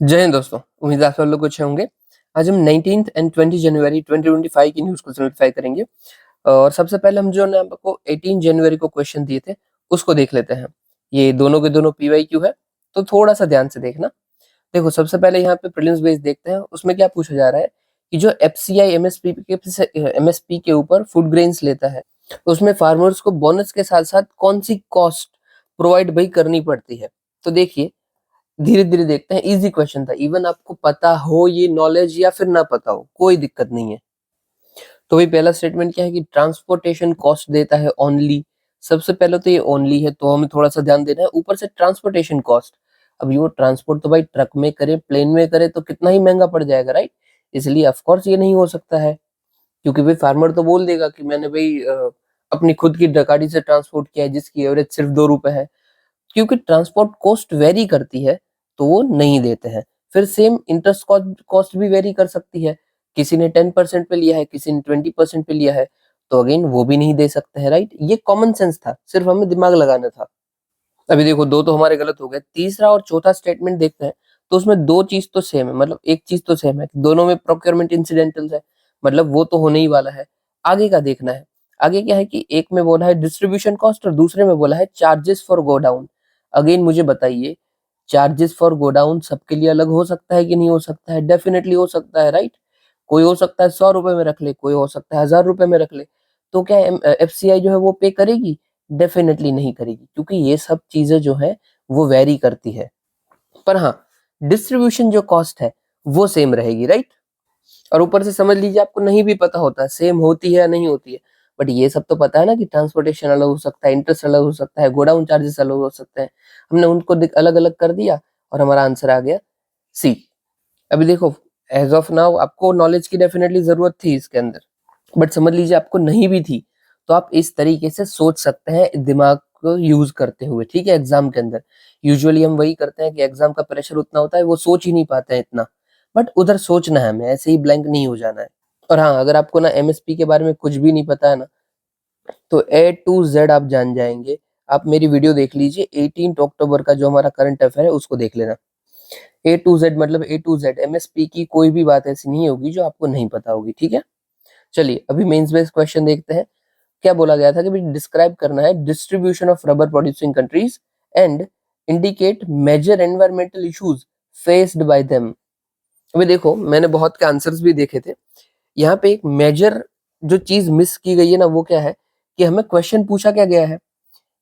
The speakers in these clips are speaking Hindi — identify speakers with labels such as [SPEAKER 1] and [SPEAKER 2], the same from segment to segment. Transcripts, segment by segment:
[SPEAKER 1] जय हिंद दोस्तों, उम्मीद है आप सब लोग अच्छे होंगे। आज हम 19 एंड 20 जनवरी 2025 की न्यूज़ को सिम्प्लीफाई करेंगे। और सबसे पहले हम जो ना आपको 18 जनवरी को क्वेश्चन दिए थे, उसको देख लेते हैं। ये दोनों के दोनों पीवाईक्यू है, तो थोड़ा-सा ध्यान से देखना। देखो, सबसे पहले यहाँ पे प्रीलिम्स बेस देखते हैं। उसमें क्या पूछा जा रहा है कि जो एफसीआई एमएसपी के ऊपर फूड ग्रेन्स लेता है, तो उसमें फार्मर्स को बोनस के साथ-साथ कौन-सी कॉस्ट प्रोवाइड भाई करनी पड़ती है। तो देखिए, धीरे-धीरे देखते हैं। ईज़ी क्वेश्चन था। इवन आपको पता हो ये नॉलेज या फिर ना पता हो, कोई दिक्कत नहीं है। तो भाई पहला स्टेटमेंट क्या है कि ट्रांसपोर्टेशन कॉस्ट देता है ओनली। सबसे पहले तो ये ओनली है, तो हमें थोड़ा-सा ध्यान देना है। ऊपर से ट्रांसपोर्टेशन कॉस्ट। अब ये वो ट्रांसपोर्ट तो भाई ट्रक में करे, प्लेन में करे तो कितना ही महँगा पड़ जाएगा, राइट? इसलिए ऑफ कोर्स ये नहीं हो सकता है, क्योंकि भाई फार्मर तो बोल देगा कि मैंने भाई अपनी खुद की गाड़ी से ट्रांसपोर्ट किया है, जिसकी एवरेज सिर्फ ₹2 है। क्योंकि ट्रांसपोर्ट कॉस्ट वेरी करती है, तो वो नहीं देते हैं। फिर सेम इंटरेस्ट कॉस्ट कॉस्ट भी वेरी कर सकती है। किसी ने 10% पे लिया है, किसी ने 20% पे लिया है, तो अगेन वो भी नहीं दे सकते हैं, राइट? ये कॉमन सेंस था, सिर्फ हमें दिमाग लगाना था। अभी देखो, 2 तो हमारे गलत हो गए। तीसरा और चौथा स्टेटमेंट देखते हैं, तो उसमें 2 चीज़ तो सेम है, मतलब एक चीज़ तो सेम है। दोनों में प्रोक्योरमेंट इंसिडेंटल्स है, मतलब वो तो होने ही वाला है। आगे का देखना है। आगे क्या है कि एक में बोला है डिस्ट्रीब्यूशन कॉस्ट और दूसरे में बोला है चार्जेस फॉर गोडाउन। अगेन मुझे बताइए, चार्जेस फॉर गोडाउन सबके लिए अलग हो सकता है कि नहीं हो सकता है? डेफिनिटली हो सकता है, राइट? कोई हो सकता है ₹100 में रख ले, कोई हो सकता है ₹1000 में रख ले। तो क्या एफसीआई जो है वो पे करेगी? डेफिनिटली नहीं करेगी, क्योंकि ये सब चीज़ें जो है वो वेरी करती है। पर हाँ, डिस्ट्रीब्यूशन जो कॉस्ट है वो सेम रहेगी, राइट? और ऊपर से समझ लीजिए, आपको नहीं भी पता होता है सेम होती है या नहीं होती है, बट ये सब तो पता है ना कि ट्रांसपोर्टेशन अलग हो सकता है, इंटरेस्ट अलग हो सकता है, गोडाउन चार्जेस अलग हो सकते हैं। हमने उनको अलग-अलग कर दिया और हमारा आंसर आ गया सी। अभी देखो, एज़ ऑफ नाउ आपको नॉलेज की डेफिनिटली ज़रूरत थी इसके अंदर, बट समझ लीजिए आपको नहीं भी थी, तो आप इस तरीके से सोच सकते हैं दिमाग को यूज़ करते हुए, ठीक है? एग्ज़ाम के अंदर यूजुअली हम वही करते हैं कि एग्ज़ाम का प्रेशर उतना होता है, वो सोच ही नहीं पाते हैं इतना, बट उधर सोचना है हमें, ऐसे ही ब्लैंक नहीं हो जाना है। और हाँ, अगर आपको ना एमएसपी के बारे में कुछ भी नहीं पता है ना, तो ए टू ज़ेड आप जान जाएँगे। आप मेरी वीडियो देख लीजिए, 18 अक्टूबर का जो हमारा करंट अफेयर है उसको देख लेना। ए टू ज़ेड मतलब ए टू ज़ेड, एमएसपी की कोई भी बात ऐसी नहीं होगी जो आपको नहीं पता होगी, ठीक है? चलिए, अभी मेंस बेस्ड क्वेश्चन देखते हैं। क्या बोला गया था कि भाई डिस्क्राइब करना है distribution of rubber producing countries and indicate major environmental issues faced by them. अभी देखो, मैंने बहुत के आंसर्स भी देखे थे। यहाँ पे एक मेजर जो चीज मिस की गई है ना, वो क्या है कि हमें क्वेश्चन पूछा क्या गया है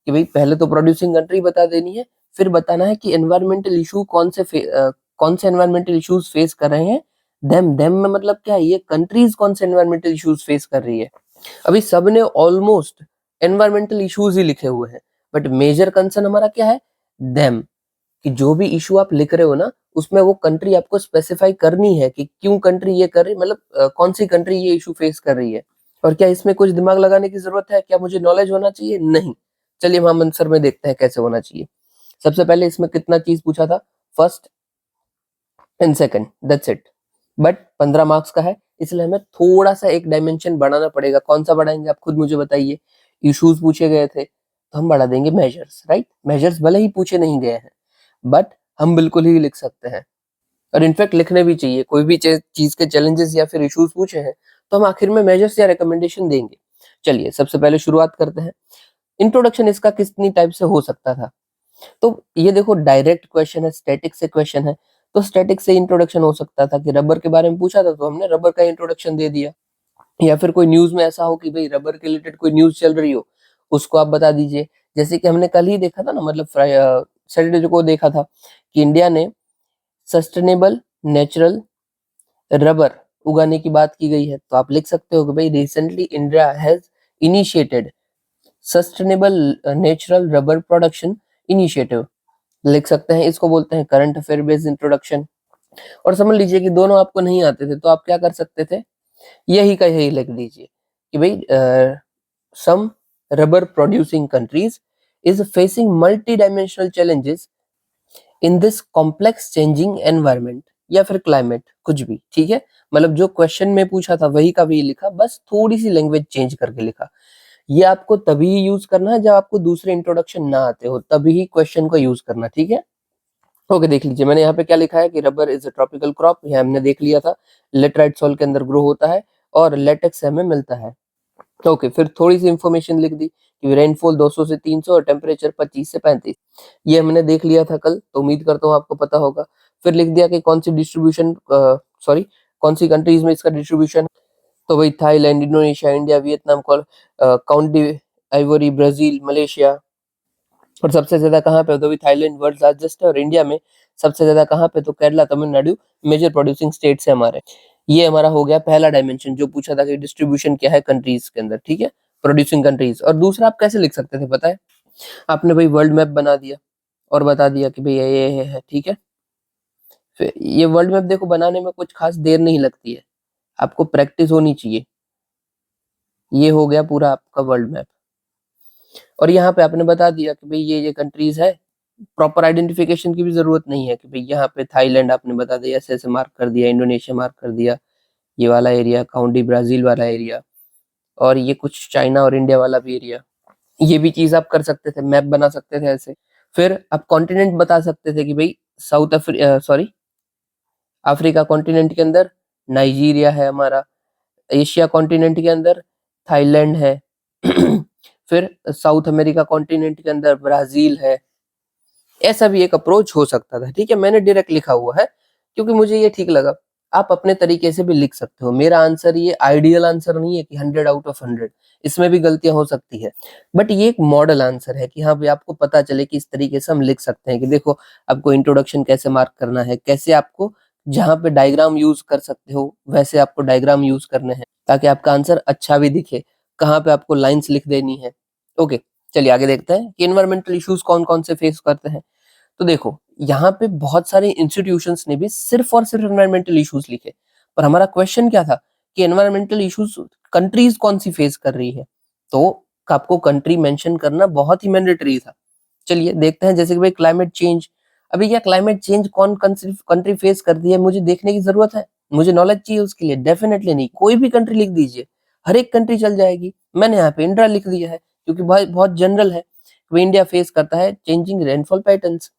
[SPEAKER 1] कि भाई पहले तो प्रोड्यूसिंग कंट्री बता देनी है, फिर बताना है कि एनवायरमेंटल इशू कौन से एनवायरमेंटल इश्यूज फेस कर रहे हैं। देम देम में मतलब क्या है, ये कंट्रीज कौन से एनवायरमेंटल इश्यूज फेस कर रही है। अभी सबने ऑलमोस्ट एनवायरमेंटल इश्यूज ही लिखे हुए हैं, बट मेजर कंसर्न हमारा क्या है? देम, कि जो भी इशू आप लिख रहे हो ना, उसमें वो कंट्री आपको स्पेसिफाई करनी है कि क्यों कंट्री ये कर रही, मतलब कौन सी कंट्री ये इशू फेस कर रही है। और क्या इसमें कुछ दिमाग लगाने की जरूरत है? क्या मुझे नॉलेज होना चाहिए? नहीं। चलिए हम आंसर में देखते हैं कैसे होना चाहिए। सबसे पहले इसमें कितना चीज पूछा था? First and second, that's it. But 15 marks का है, इसलिए हमें थोड़ा सा एक डायमेंशन बढ़ाना पड़ेगा। कौन सा बढ़ाएंगे आप खुद मुझे बताइए। इश्यूज पूछे गए थे, तो हम बढ़ा देंगे मेजर्स, राइट? मेजर्स भले ही पूछे नहीं गए हैं, बट हम बिल्कुल ही लिख सकते हैं, और इनफैक्ट लिखने भी चाहिए। कोई भी चीज के चैलेंजेस या फिर इश्यूज पूछे हैं, तो हम आखिर में मेजर्स या रिकमेंडेशन देंगे। चलिए सबसे पहले शुरुआत करते हैं। इंट्रोडक्शन इसका कितनी टाइप से हो सकता था? तो ये देखो, डायरेक्ट क्वेश्चन है, स्टैटिक से क्वेश्चन है, तो स्टैटिक से इंट्रोडक्शन हो सकता था कि रबर के बारे में पूछा था, तो हमने रबर का इंट्रोडक्शन दे दिया। या फिर कोई न्यूज में ऐसा हो कि भाई रबर के रिलेटेड कोई न्यूज चल रही हो, उसको आप बता दीजिए। जैसे कि हमने कल ही देखा था ना, मतलब सैटरडे को देखा था कि इंडिया ने सस्टेनेबल नेचुरल रबर उगाने की बात की गई है, तो आप लिख सकते हो कि भाई recently India has initiated sustainable natural rubber production initiative, लिख सकते हैं। इसको बोलते हैं करंट अफेयर बेस्ड इंट्रोडक्शन। और समझ लीजिए कि दोनों आपको नहीं आते थे, तो आप क्या कर सकते थे? यही का यही लिख दीजिए कि भाई some rubber producing countries is facing multi dimensional challenges in this complex changing environment, या फिर क्लाइमेट, कुछ भी ठीक है। मतलब जो क्वेश्चन में पूछा था वही का वही लिखा, बस थोड़ी सी लैंग्वेज चेंज करके लिखा। ये आपको तभी यूज करना है जब आपको दूसरे इंट्रोडक्शन ना आते हो, तभी क्वेश्चन को यूज करना, ठीक है? ओके, देख लीजिए मैंने यहाँ पे क्या लिखा है कि rubber is a tropical crop, ये हमने देख लिया था, लेटराइट सॉइल के अंदर ग्रो होता है और लेटेक्स हमें मिलता है। ओके, फिर थोड़ी सी इंफॉर्मेशन लिख दी कि रेनफॉल 200 से 300 और टेम्परेचर 25 से 35, ये हमने देख लिया था कल, तो उम्मीद करता हूँ आपको पता होगा। फिर लिख दिया कि कौन सी डिस्ट्रीब्यूशन सॉरी कौन सी कंट्रीज में इसका डिस्ट्रीब्यूशन, तो वही Thailand, Indonesia, India, Vietnam, county Ivory, Brazil, Malaysia. और सबसे ज्यादा कहाँ पे, तो भी थाईलैंड वर्ल्ड लार्जेस्ट है, और इंडिया में सबसे ज्यादा कहाँ पे, तो Kerala, Tamil Nadu major producing states है हमारे। ये हमारा हो गया पहला डायमेंशन जो पूछा था कि डिस्ट्रीब्यूशन क्या है कंट्रीज के अंदर, ठीक है, प्रोड्यूसिंग कंट्रीज। और दूसरा आप कैसे लिख सकते थे पता है, आपने भाई वर्ल्ड मैप बना दिया और बता दिया कि भाई ये है, ठीक है। फिर ये वर्ल्ड मैप देखो बनाने में कुछ खास देर नहीं लगती है, आपको प्रैक्टिस होनी चाहिए। ये हो गया पूरा आपका वर्ल्ड मैप। और यहाँ पे आपने बता दिया कि भाई ये कंट्रीज है, प्रॉपर आइडेंटिफिकेशन की भी जरूरत नहीं है कि भाई यहाँ पे थाईलैंड आपने बता दिया, ऐसे ऐसे मार्क कर दिया, इंडोनेशिया मार्क कर दिया, ये वाला एरिया काउंटी ब्राजील वाला एरिया, और ये कुछ चाइना और इंडिया वाला भी एरिया। ये भी चीज आप कर सकते थे, मैप बना सकते थे ऐसे। फिर आप कॉन्टिनेंट बता सकते थे कि भाई साउथ सॉरी अफ्रीका कॉन्टिनेंट के अंदर नाइजीरिया है हमारा, एशिया कॉन्टिनेंट के अंदर थाईलैंड है फिर साउथ अमेरिका कॉन्टिनेंट के अंदर ब्राजील है। ऐसा भी एक अप्रोच हो सकता था, ठीक है, मैंने डायरेक्ट लिखा हुआ है क्योंकि मुझे ये ठीक लगा। आप अपने तरीके से भी लिख सकते हो, मेरा आंसर ये आइडियल आंसर नहीं है कि 100 आउट ऑफ 100, इसमें भी गलतियां हो सकती है, बट ये एक मॉडल आंसर है कि हाँ भाई आपको पता चले कि इस तरीके से हम लिख सकते हैं कि देखो आपको इंट्रोडक्शन कैसे मार्क करना है, कैसे आपको जहां पे डायग्राम यूज कर सकते हो वैसे आपको डायग्राम यूज करने हैं ताकि आपका आंसर अच्छा भी दिखे, कहाँ पे आपको लाइंस लिख देनी है। ओके, चलिए आगे देखते हैं कि एनवायरमेंटल इश्यूज कौन कौन से फेस करते हैं। तो देखो यहाँ पे बहुत सारे इंस्टीट्यूशंस ने भी सिर्फ और सिर्फ एनवायरमेंटल इश्यूज लिखे, पर हमारा क्वेश्चन क्या था कि एनवायरमेंटल इश्यूज कंट्रीज कौन सी फेस कर रही है, तो आपको कंट्री मेंशन करना बहुत ही मैंडेटरी था। चलिए देखते हैं, जैसे कि भाई क्लाइमेट चेंज, अभी क्या क्लाइमेट चेंज कौन कंट्री फेस करती है मुझे देखने की जरूरत है, मुझे नॉलेज चाहिए उसके लिए, डेफिनेटली नहीं, कोई भी कंट्री लिख दीजिए, हर एक कंट्री चल जाएगी। मैंने यहाँ पे इंडिया लिख दिया है क्योंकि भाई बहुत जनरल है, वो इंडिया फेस करता है चेंजिंग रेनफॉल पैटर्न्स।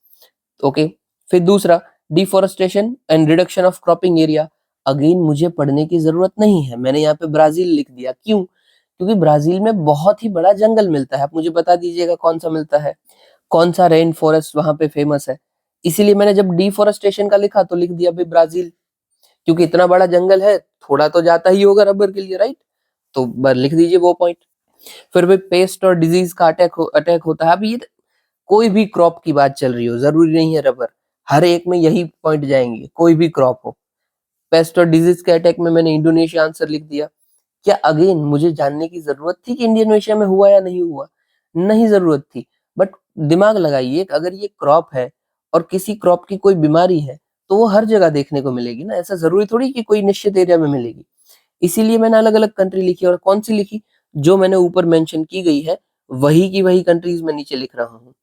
[SPEAKER 1] ओके, फिर दूसरा deforestation and reduction of cropping area, again मुझे पढ़ने की जरूरत नहीं है, मैंने यहाँ पे ब्राजील लिख दिया, क्यों, क्योंकि ब्राजील में बहुत ही बड़ा जंगल मिलता है, आप मुझे बता दीजिएगा कौन सा मिलता है, कौन सा रेन फॉरेस्ट वहां पे फेमस है। इसीलिए मैंने जब डिफोरेस्टेशन का लिखा तो लिख दिया भाई ब्राजील, क्योंकि इतना बड़ा जंगल है, थोड़ा तो जाता ही होगा रबर के लिए, राइट, तो लिख दीजिए वो पॉइंट। फिर भाई पेस्ट और डिजीज का अटैक होता है, अब ये कोई भी क्रॉप की बात चल रही हो, जरूरी नहीं है रबर, हर एक में यही पॉइंट जाएंगे, कोई भी क्रॉप हो। पेस्ट और डिजीज के अटैक में मैंने इंडोनेशिया आंसर लिख दिया। क्या अगेन मुझे जानने की जरूरत थी कि इंडोनेशिया में हुआ या नहीं हुआ, नहीं जरूरत थी, बट दिमाग लगाइए अगर ये क्रॉप है और किसी क्रॉप की कोई बीमारी है तो वो हर जगह देखने को मिलेगी ना, ऐसा जरूरी थोड़ी कि कोई निश्चित एरिया में मिलेगी। इसीलिए मैंने अलग अलग कंट्री लिखी, और कौन सी लिखी, जो मैंने ऊपर मेंशन की गई है वही की वही कंट्रीज में नीचे लिख रहा हूँ।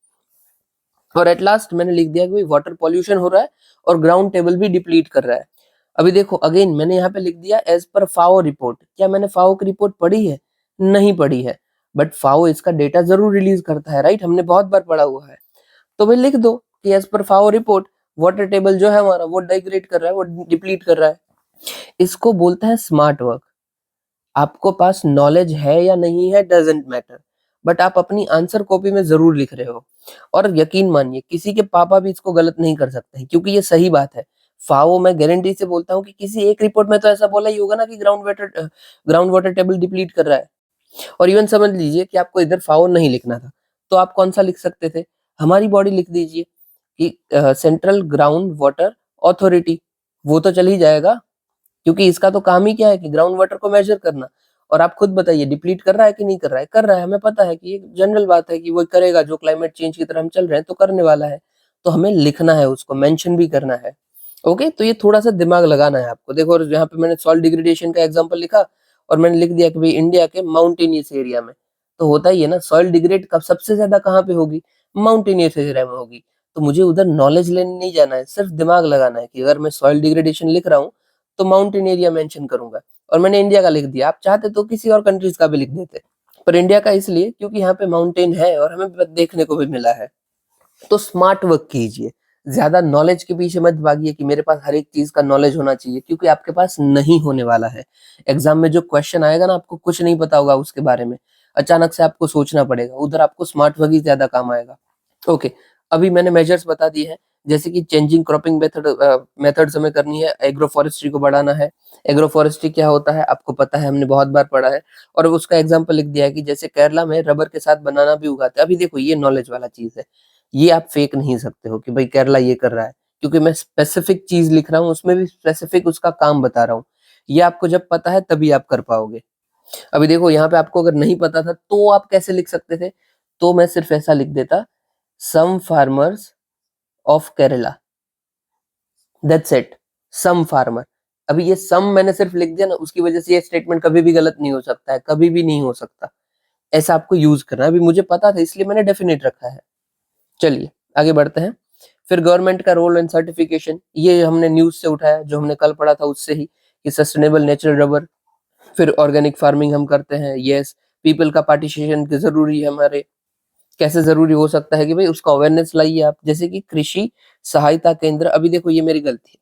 [SPEAKER 1] और एट लास्ट मैंने लिख दिया कि भाई वाटर पॉल्यूशन हो रहा है और ग्राउंड टेबल भी डिप्लीट कर रहा है। अभी देखो अगेन मैंने यहाँ पे लिख दिया एज पर फाओ रिपोर्ट, क्या मैंने फाओ की रिपोर्ट पढ़ी है, नहीं पढ़ी है, बट फाओ इसका डेटा जरूर रिलीज करता है, राइट, हमने बहुत बार पढ़ा हुआ है। तो भाई लिख दो कि as per फाओ report water table जो है हमारा वो डाइग्रेड कर रहा है, वो डिप्लीट कर रहा है। इसको बोलते हैं स्मार्ट वर्क। आपको पास नॉलेज है या नहीं है डजेंट मैटर, बट आप अपनी आंसर कॉपी में जरूर लिख रहे हो। और यकीन मानिए किसी के पापा भी इसको गलत नहीं कर सकते हैं क्योंकि ये सही बात है। फाओ मैं गारंटी से बोलता हूँ कि किसी एक रिपोर्ट में तो ऐसा बोला ही होगा ना कि ग्राउंड वाटर टेबल डिप्लीट कर रहा है। और इवन समझ लीजिए कि आपको इधर फाओ नहीं लिखना था, तो आप कौन सा लिख सकते थे, हमारी बॉडी लिख दीजिए कि सेंट्रल ग्राउंड वाटर अथॉरिटी, वो तो चल ही जाएगा क्योंकि इसका तो काम ही क्या है कि ग्राउंड वाटर को मेजर करना। और आप खुद बताइए डिप्लीट कर रहा है कि नहीं कर रहा है, कर रहा है, हमें पता है कि ये जनरल बात है कि वो करेगा, जो क्लाइमेट चेंज की तरह हम चल रहे हैं तो करने वाला है, तो हमें लिखना है, उसको मेंशन भी करना है। ओके, तो ये थोड़ा सा दिमाग लगाना है आपको। देखो और यहाँ पे मैंने सॉइल डिग्रेडेशन का एग्जांपल लिखा और मैंने लिख दिया कि भाई इंडिया के माउंटेनियस एरिया में, तो होता ही है ना, सॉइल डिग्रेड कब सबसे ज्यादा कहाँ पे होगी, माउंटेनियस एरिया में होगी। तो मुझे उधर नॉलेज लेने नहीं जाना है, सिर्फ दिमाग लगाना है कि अगर मैं सॉइल डिग्रेडेशन लिख रहा हूँ तो माउंटेन एरिया मेंशन करूंगा। और मैंने इंडिया का लिख दिया, आप चाहते तो किसी और कंट्रीज का भी लिख देते, पर इंडिया का इसलिए क्योंकि यहाँ पे माउंटेन है और हमें देखने को भी मिला है। तो स्मार्ट वर्क कीजिए, ज्यादा नॉलेज के पीछे मत भागिए कि मेरे पास हर एक चीज का नॉलेज होना चाहिए, क्योंकि आपके पास नहीं होने वाला है। एग्जाम में जो क्वेश्चन आएगा ना, आपको कुछ नहीं पता होगा उसके बारे में, अचानक से आपको सोचना पड़ेगा, उधर आपको स्मार्ट वर्क ही ज्यादा काम आएगा। ओके, अभी मैंने मेजर्स बता दिए हैं, जैसे कि चेंजिंग क्रॉपिंग मेथड्स हमें करनी है, एग्रो फॉरेस्ट्री को बढ़ाना है। एग्रो फॉरेस्ट्री क्या होता है आपको पता है, हमने बहुत बार पढ़ा है, और उसका एग्जांपल लिख दिया है कि जैसे केरला में रबर के साथ बनाना भी उगाते हैं। अभी देखो ये नॉलेज वाला चीज है, ये आप फेक नहीं सकते हो कि भाई केरला ये कर रहा है, क्योंकि मैं स्पेसिफिक चीज लिख रहा हूँ, उसमें भी स्पेसिफिक उसका काम बता रहा हूँ। ये आपको जब पता है तभी आप कर पाओगे। अभी देखो यहाँ पे आपको अगर नहीं पता था तो आप कैसे लिख सकते थे, तो मैं सिर्फ ऐसा लिख देता, some farmers of Kerala, that's it, some farmer. अभी ये सम मैंने सिर्फ लिख दिया ना, उसकी वजह से ये स्टेटमेंट कभी भी गलत नहीं हो सकता है, कभी भी नहीं हो सकता। ऐसा आपको यूज करना है। अभी मुझे पता था इसलिए मैंने डेफिनेट रखा है। चलिए आगे बढ़ते हैं। फिर गवर्नमेंट का रोल एंड सर्टिफिकेशन, ये हमने न्यूज से उठाया, जो हमने कल पढ़ा था उससे ही, कि सस्टेनेबल नेचुरल रबर। फिर ऑर्गेनिक फार्मिंग हम करते हैं, यस। पीपल का पार्टिसिपेशन जरूरी है हमारे, कैसे जरूरी हो सकता है कि भाई उसका अवेयरनेस लाइए आप, जैसे कि कृषि सहायता केंद्र। अभी देखो ये मेरी गलती है,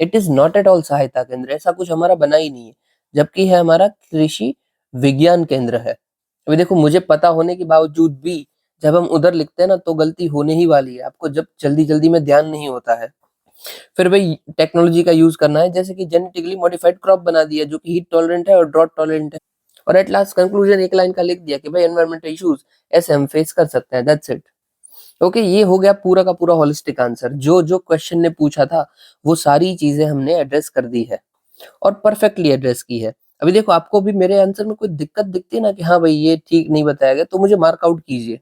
[SPEAKER 1] it is not at all सहायता केंद्र, ऐसा कुछ हमारा बना ही नहीं है, जबकि है हमारा कृषि विज्ञान केंद्र है। अभी देखो मुझे पता होने के बावजूद भी जब हम उधर लिखते हैं ना तो गलती होने ही वाली है, आपको जब जल्दी जल्दी में ध्यान नहीं होता है। फिर भाई टेक्नोलॉजी का यूज करना है, जैसे कि जेनेटिकली मॉडिफाइड क्रॉप बना दिया जो कि हीट टॉलरेंट है और ड्रॉट टॉलरेंट है। और एट लास्ट कंक्लूजन एक लाइन का लिख दिया कि भाई एनवायरमेंटल इश्यूज ऐसे हम फेस कर सकते हैं, दैट्स इट। ओके, ये हो गया पूरा का पूरा होलिस्टिक आंसर। जो जो क्वेश्चन ने पूछा था वो सारी चीजें हमने एड्रेस कर दी है और परफेक्टली एड्रेस की है। अभी देखो आपको भी मेरे आंसर में कोई दिक्कत दिखती है ना कि हाँ भाई ये ठीक नहीं बताया गया, तो मुझे मार्क आउट कीजिए।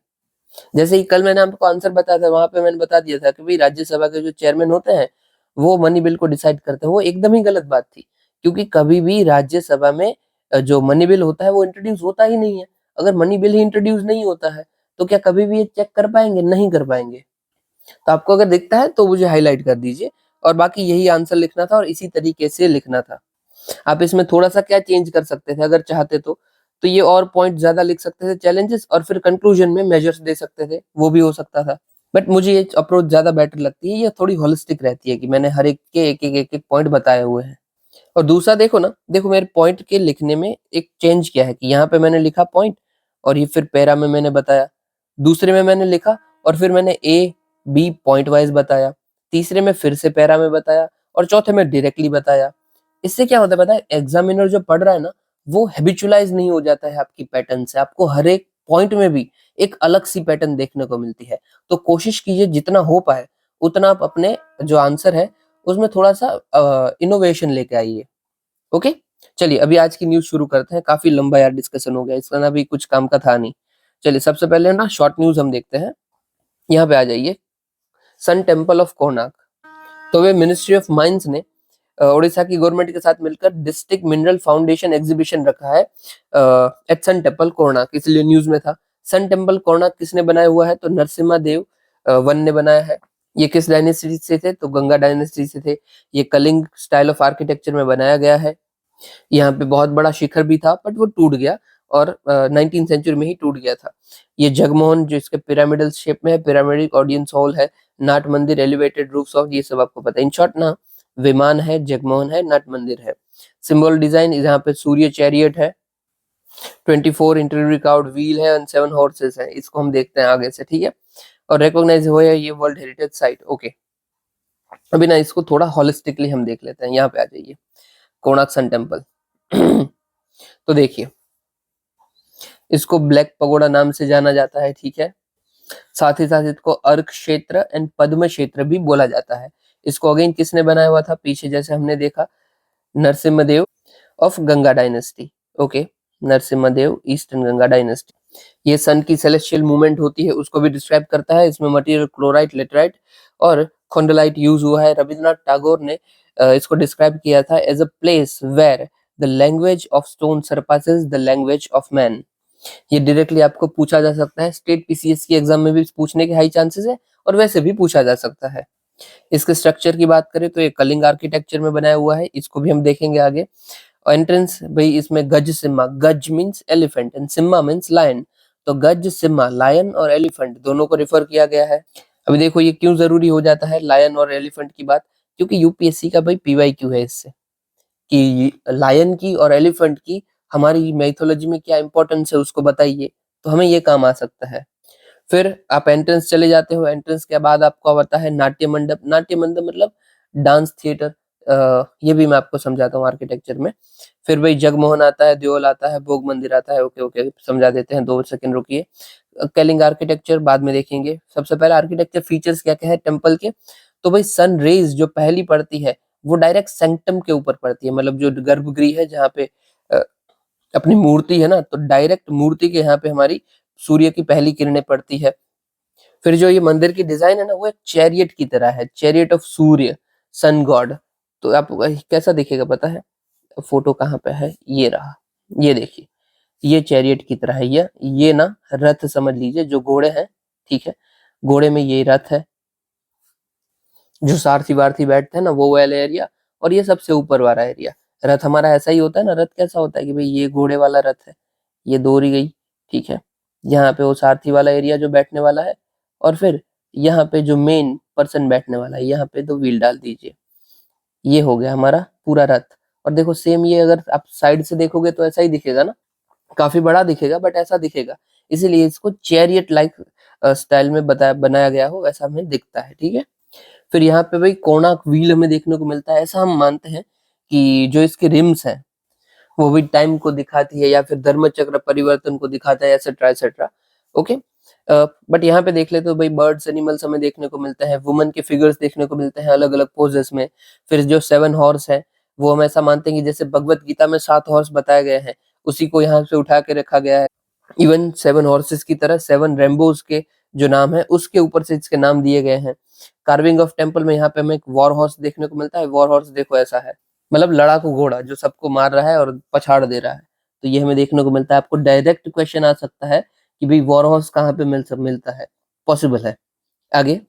[SPEAKER 1] जैसे कि कल मैंने आपको आंसर बताया था, वहां पे मैंने बता दिया था कि भाई राज्यसभा के जो चेयरमैन होते हैं वो मनी बिल को डिसाइड करते हैं, वो एकदम ही गलत बात थी। क्योंकि कभी भी राज्यसभा में जो मनी बिल होता है वो इंट्रोड्यूस होता ही नहीं है। अगर मनी बिल ही इंट्रोड्यूस नहीं होता है तो क्या कभी भी ये चेक कर पाएंगे? नहीं कर पाएंगे। तो आपको अगर दिखता है तो मुझे हाईलाइट कर दीजिए, और बाकी यही आंसर लिखना था और इसी तरीके से लिखना था। आप इसमें थोड़ा-सा क्या चेंज कर सकते थे अगर चाहते तो ये और पॉइंट ज़्यादा लिख सकते थे चैलेंजेस, और फिर कंक्लूजन में मेजर्स दे सकते थे, वो भी हो सकता था। बट मुझे ये अप्रोच ज़्यादा बेटर लगती है, ये थोड़ी होलिस्टिक रहती है कि मैंने हर एक के एक-एक पॉइंट बताए हुए हैं। और दूसरा देखो ना, देखो मेरे पॉइंट के लिखने में एक चेंज क्या है कि यहाँ पे मैंने लिखा पॉइंट और ये फिर पैरा में मैंने बताया। दूसरे में मैंने लिखा और फिर मैंने ए, बी पॉइंट वाइज़ बताया। तीसरे में फिर से पैरा में बताया और चौथे में डायरेक्टली बताया। इससे क्या होता है पता है? एग्ज़ामिनर जो पढ़ रहा है ना, वो हैबिचुअलाइज़ नहीं हो जाता है आपकी पैटर्न से। आपको हर एक पॉइंट में भी एक अलग सी पैटर्न देखने को मिलती है। तो कोशिश कीजिए जितना हो पाए, उतना आप अपने जो आंसर है, उसमें थोड़ा-सा इनोवेशन लेके आइए। ओके? चलिए अभी आज की न्यूज़ शुरू करते हैं। काफ़ी लंबा यार डिस्कशन हो गया, इसका ना अभी कुछ काम का था नहीं। चलिए सबसे पहले ना शॉर्ट न्यूज़ हम देखते हैं। यहाँ पे आ जाइए, सन टेम्पल ऑफ कोणार्क। तो वे मिनिस्ट्री ऑफ माइंस ने उड़ीसा की गवर्नमेंट के साथ मिलकर डिस्ट्रिक्ट मिनरल फाउंडेशन एग्जीबिशन रखा है एट सन टेम्पल कोणार्क, इसलिए न्यूज़ में था। सन टेम्पल कोणार्क किसने बनाया हुआ है? तो नरसिम्हा देव वन ने बनाया है। ये किस डायनेस्टी से थे? तो गंगा डायनेस्टी से थे। ये कलिंग स्टाइल ऑफ आर्किटेक्चर में बनाया गया है। यहाँ पे बहुत बड़ा शिखर भी था बट वो टूट गया, और 19th सेंचुरी में ही टूट गया था। ये जगमोहन जो इसके पिरामिडल शेप में है, पिरामिडिक ऑडियंस हॉल है, नाट मंदिर, एलिवेटेड रूफ्स ऑफ, ये सब आपको पता है। इन शॉर्ट ना, विमान है, जगमोहन है, नाट मंदिर है। सिंबल डिजाइन यहाँ पे सूर्य चैरियट है, 24 इंटरव्यू रिकॉर्ड व्हील है एंड 7 हॉर्सेस है। इसको हम देखते हैं आगे से, ठीक है। और रिकॉग्नाइज हुआ है ये वर्ल्ड हेरिटेज साइट। ओके, अभी ना इसको थोड़ा होलिस्टिकली हम देख लेते हैं। यहाँ पे आ जाइए, कोणार्क सन टेम्पल। तो देखिए, इसको ब्लैक पगोडा नाम से जाना जाता है, ठीक है। साथ ही साथ इसको अर्क क्षेत्र एंड पद्म क्षेत्र भी बोला जाता है। इसको अगेन किसने बनाया हुआ था? पीछे जैसे हमने देखा, Narasimhadeva of Ganga dynasty. Okay, Narasimhadeva eastern Ganga dynasty. ये सन की सेलेस्टियल मूवमेंट होती है उसको भी डिस्क्राइब करता है। इसमें मटेरियल क्लोराइट, लेटराइट और खोंडलाइट यूज हुआ है। रविंद्रनाथ टैगोर ने इसको डिस्क्राइब किया था as a place where the language of stone surpasses the language of man. ये डायरेक्टली आपको पूछा जा सकता है, स्टेट पीसीएस की एग्जाम में भी पूछने के हाई चांसेस है और वैसे भी पूछा जा सकता है। इसके स्ट्रक्चर की बात करें तो ये कलिंग आर्किटेक्चर में बनाया हुआ है, इसको भी हम देखेंगे आगे। एंट्रेंस भाई इसमें gaja simha, gaja means elephant and simha means lion, तो गज सिम्हा लायन और एलिफेंट दोनों को रिफर किया गया है। अभी देखो ये क्यों जरूरी हो जाता है लायन और एलिफेंट की बात, क्योंकि यूपीएससी का भाई पीवाईक्यू है इससे, कि लायन की और एलिफेंट की हमारी मैथोलॉजी में क्या इंपॉर्टेंस है उसको बताइए, तो हमें ये काम आ सकता है। फिर आप एंट्रेंस चले जाते हो, एंट्रेंस के बाद आपको आता है नाट्य मंडप। नाट्य मंडप मतलब डांस थिएटर, ये भी मैं आपको समझाता हूँ आर्किटेक्चर में। फिर भाई जगमोहन आता है, देओल आता है, भोग मंदिर आता है। ओके ओके समझा देते हैं, 2 सेकंड रुकिए। कलिंग आर्किटेक्चर बाद में देखेंगे। सबसे पहले आर्किटेक्चर फीचर्स क्या क्या है टेम्पल के, तो भाई सन रेज जो पहली पड़ती है वो डायरेक्ट सेंक्टम के ऊपर पड़ती है, मतलब जो गर्भगृह है जहाँ पे अपनी मूर्ति है ना, तो डायरेक्ट मूर्ति के यहाँ पे हमारी सूर्य की पहली किरणें पड़ती है। फिर जो ये मंदिर की डिजाइन है ना, वो एक चैरियट की तरह है, chariot of Surya, sun god. तो आप कैसा दिखेगा पता है? फोटो कहाँ पे है, ये रहा, ये देखिए, ये चैरियट की तरह है। ये ना रथ समझ लीजिए, जो घोड़े हैं, ठीक है, घोड़े में ये रथ है, जो सारथी वारथी बैठते हैं ना, वो वाला एरिया, और ये सबसे ऊपर वाला एरिया। रथ हमारा ऐसा ही होता है ना, रथ कैसा होता है कि भाई ये घोड़े वाला रथ है, ये दोहरी गई, ठीक है, यहाँ पे वो सारथी वाला एरिया जो बैठने वाला है, और फिर यहाँ पे जो मेन पर्सन बैठने वाला है, यहाँ पे 2 व्हील डाल दीजिए। ये हो गया हमारा पूरा रथ। और देखो सेम ये अगर आप साइड से देखोगे तो ऐसा ही दिखेगा ना, काफी बड़ा दिखेगा बट ऐसा दिखेगा, इसीलिए इसको चैरियट लाइक स्टाइल में बताया बनाया गया हो वैसा हमें दिखता है, ठीक है। फिर यहाँ पे भाई कोणार्क व्हील हमें देखने को मिलता है। ऐसा हम मानते हैं कि जो इसके रिम्स है वो भी टाइम को दिखाती है, या फिर धर्म चक्र परिवर्तन को दिखाता है, एक्सेट्रा एक्सेट्रा। ओके, बट यहाँ पे देख ले तो भाई बर्ड्स एनिमल्स हमें देखने को मिलते हैं, वुमन के फिगर्स देखने को मिलते हैं अलग अलग पोजेस में। फिर जो 7 हॉर्स है वो हम ऐसा मानते हैं कि जैसे भगवत गीता में 7 हॉर्स बताए गए हैं, उसी को यहाँ से उठा के रखा गया है। इवन 7 हॉर्सेस की तरह 7 रेम्बोज के जो नाम है उसके ऊपर से इसके नाम दिए गए हैं। कार्विंग ऑफ टेम्पल में यहाँ पे हमें एक वॉर हॉर्स देखने को मिलता है। वॉर हॉर्स देखो ऐसा है, मतलब लड़ाकू घोड़ा जो सबको मार रहा है और पछाड़ दे रहा है, तो ये हमें देखने को मिलता है। आपको डायरेक्ट क्वेश्चन आ सकता है कि भाई वॉर हॉर्स कहाँ पे मिलता है, पॉसिबल है। आगे,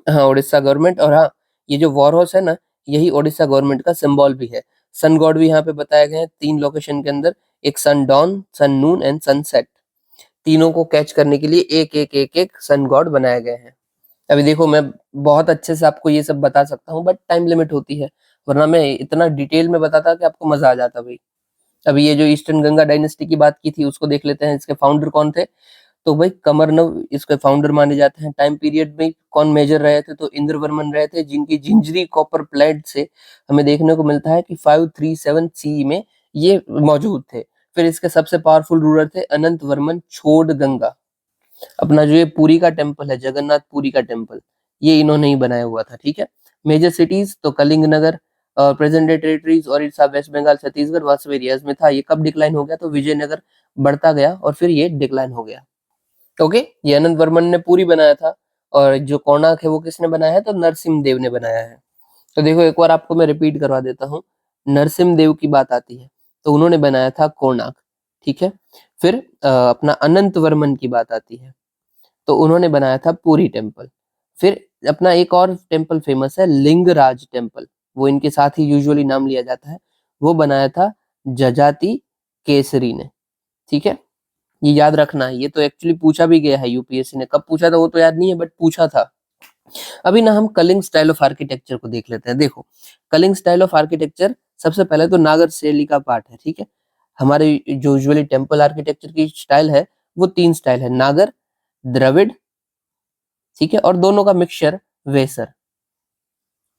[SPEAKER 1] हाँ उड़ीसा गवर्नमेंट, और हाँ ये जो वॉर हॉर्स है ना, यही उड़ीसा गवर्नमेंट का सिंबल भी है। सन गॉड भी यहाँ पे बताए गए हैं 3 लोकेशन के अंदर, एक sun dawn, sun noon and sunset. तीनों को कैच करने के लिए एक एक एक एक सन गॉड बनाए गए हैं। अभी देखो मैं बहुत अच्छे से आपको ये सब बता सकता हूँ बट टाइम लिमिट होती है, वरना मैं इतना डिटेल में बताता कि आपको मजा आ जाता भाई। अभी ये जो ईस्टर्न गंगा डायनेस्टी की बात की थी उसको देख लेते हैं, इसके फाउंडर कौन थे। तो भाई कमरनव इसके फाउंडर माने जाते हैं। टाइम पीरियड में कौन मेजर रहे थे, तो इंद्रवर्मन रहे थे, जिनकी जिंजरी कॉपर प्लेट से हमें देखने को मिलता है कि 537 सी में ये मौजूद थे। फिर इसके सबसे पावरफुल रूलर थे अनंत वर्मन छोड़ गंगा। अपना जो ये पुरी का टेम्पल है, जगन्नाथ पुरी का टेम्पल, ये इन्होंने ही बनाया हुआ था, ठीक है। मेजर सिटीज तो Kalinga Nagar, present day territories Odisha, West Bengal, Chhattisgarh, वास्तव एरियाज में था। ये कब डिक्लाइन हो गया, तो विजयनगर बढ़ता गया और फिर ये डिक्लाइन हो गया। ओके, ये अनंत वर्मन ने पूरी बनाया था, और जो कोणार्क है वो किसने बनाया है, तो नरसिम्ह देव ने बनाया है। तो देखो एक बार आपको मैं रिपीट करवा देता हूँ, नरसिम्ह देव की बात आती है तो उन्होंने बनाया था कोणार्क, ठीक है। फिर अपना अनंत वर्मन की बात आती है तो उन्होंने बनाया था पुरी टेम्पल। फिर अपना एक और टेम्पल फेमस है लिंगराज टेम्पल, वो इनके साथ ही यूजुअली नाम लिया जाता है, वो बनाया था जजाति केसरी ने, ठीक है। ये याद रखना है, ये तो एक्चुअली पूछा भी गया है यूपीएससी ने, कब पूछा था वो तो याद नहीं है बट पूछा था। अभी ना हम कलिंग स्टाइल ऑफ आर्किटेक्चर को देख लेते हैं। देखो कलिंग स्टाइल ऑफ आर्किटेक्चर सबसे पहले तो नागर शैली का पार्ट है, ठीक है। हमारे जो यूजुअली टेम्पल आर्किटेक्चर की स्टाइल है वो 3 स्टाइल है, नागर, द्रविड़, ठीक है, और दोनों का मिक्सचर वेसर,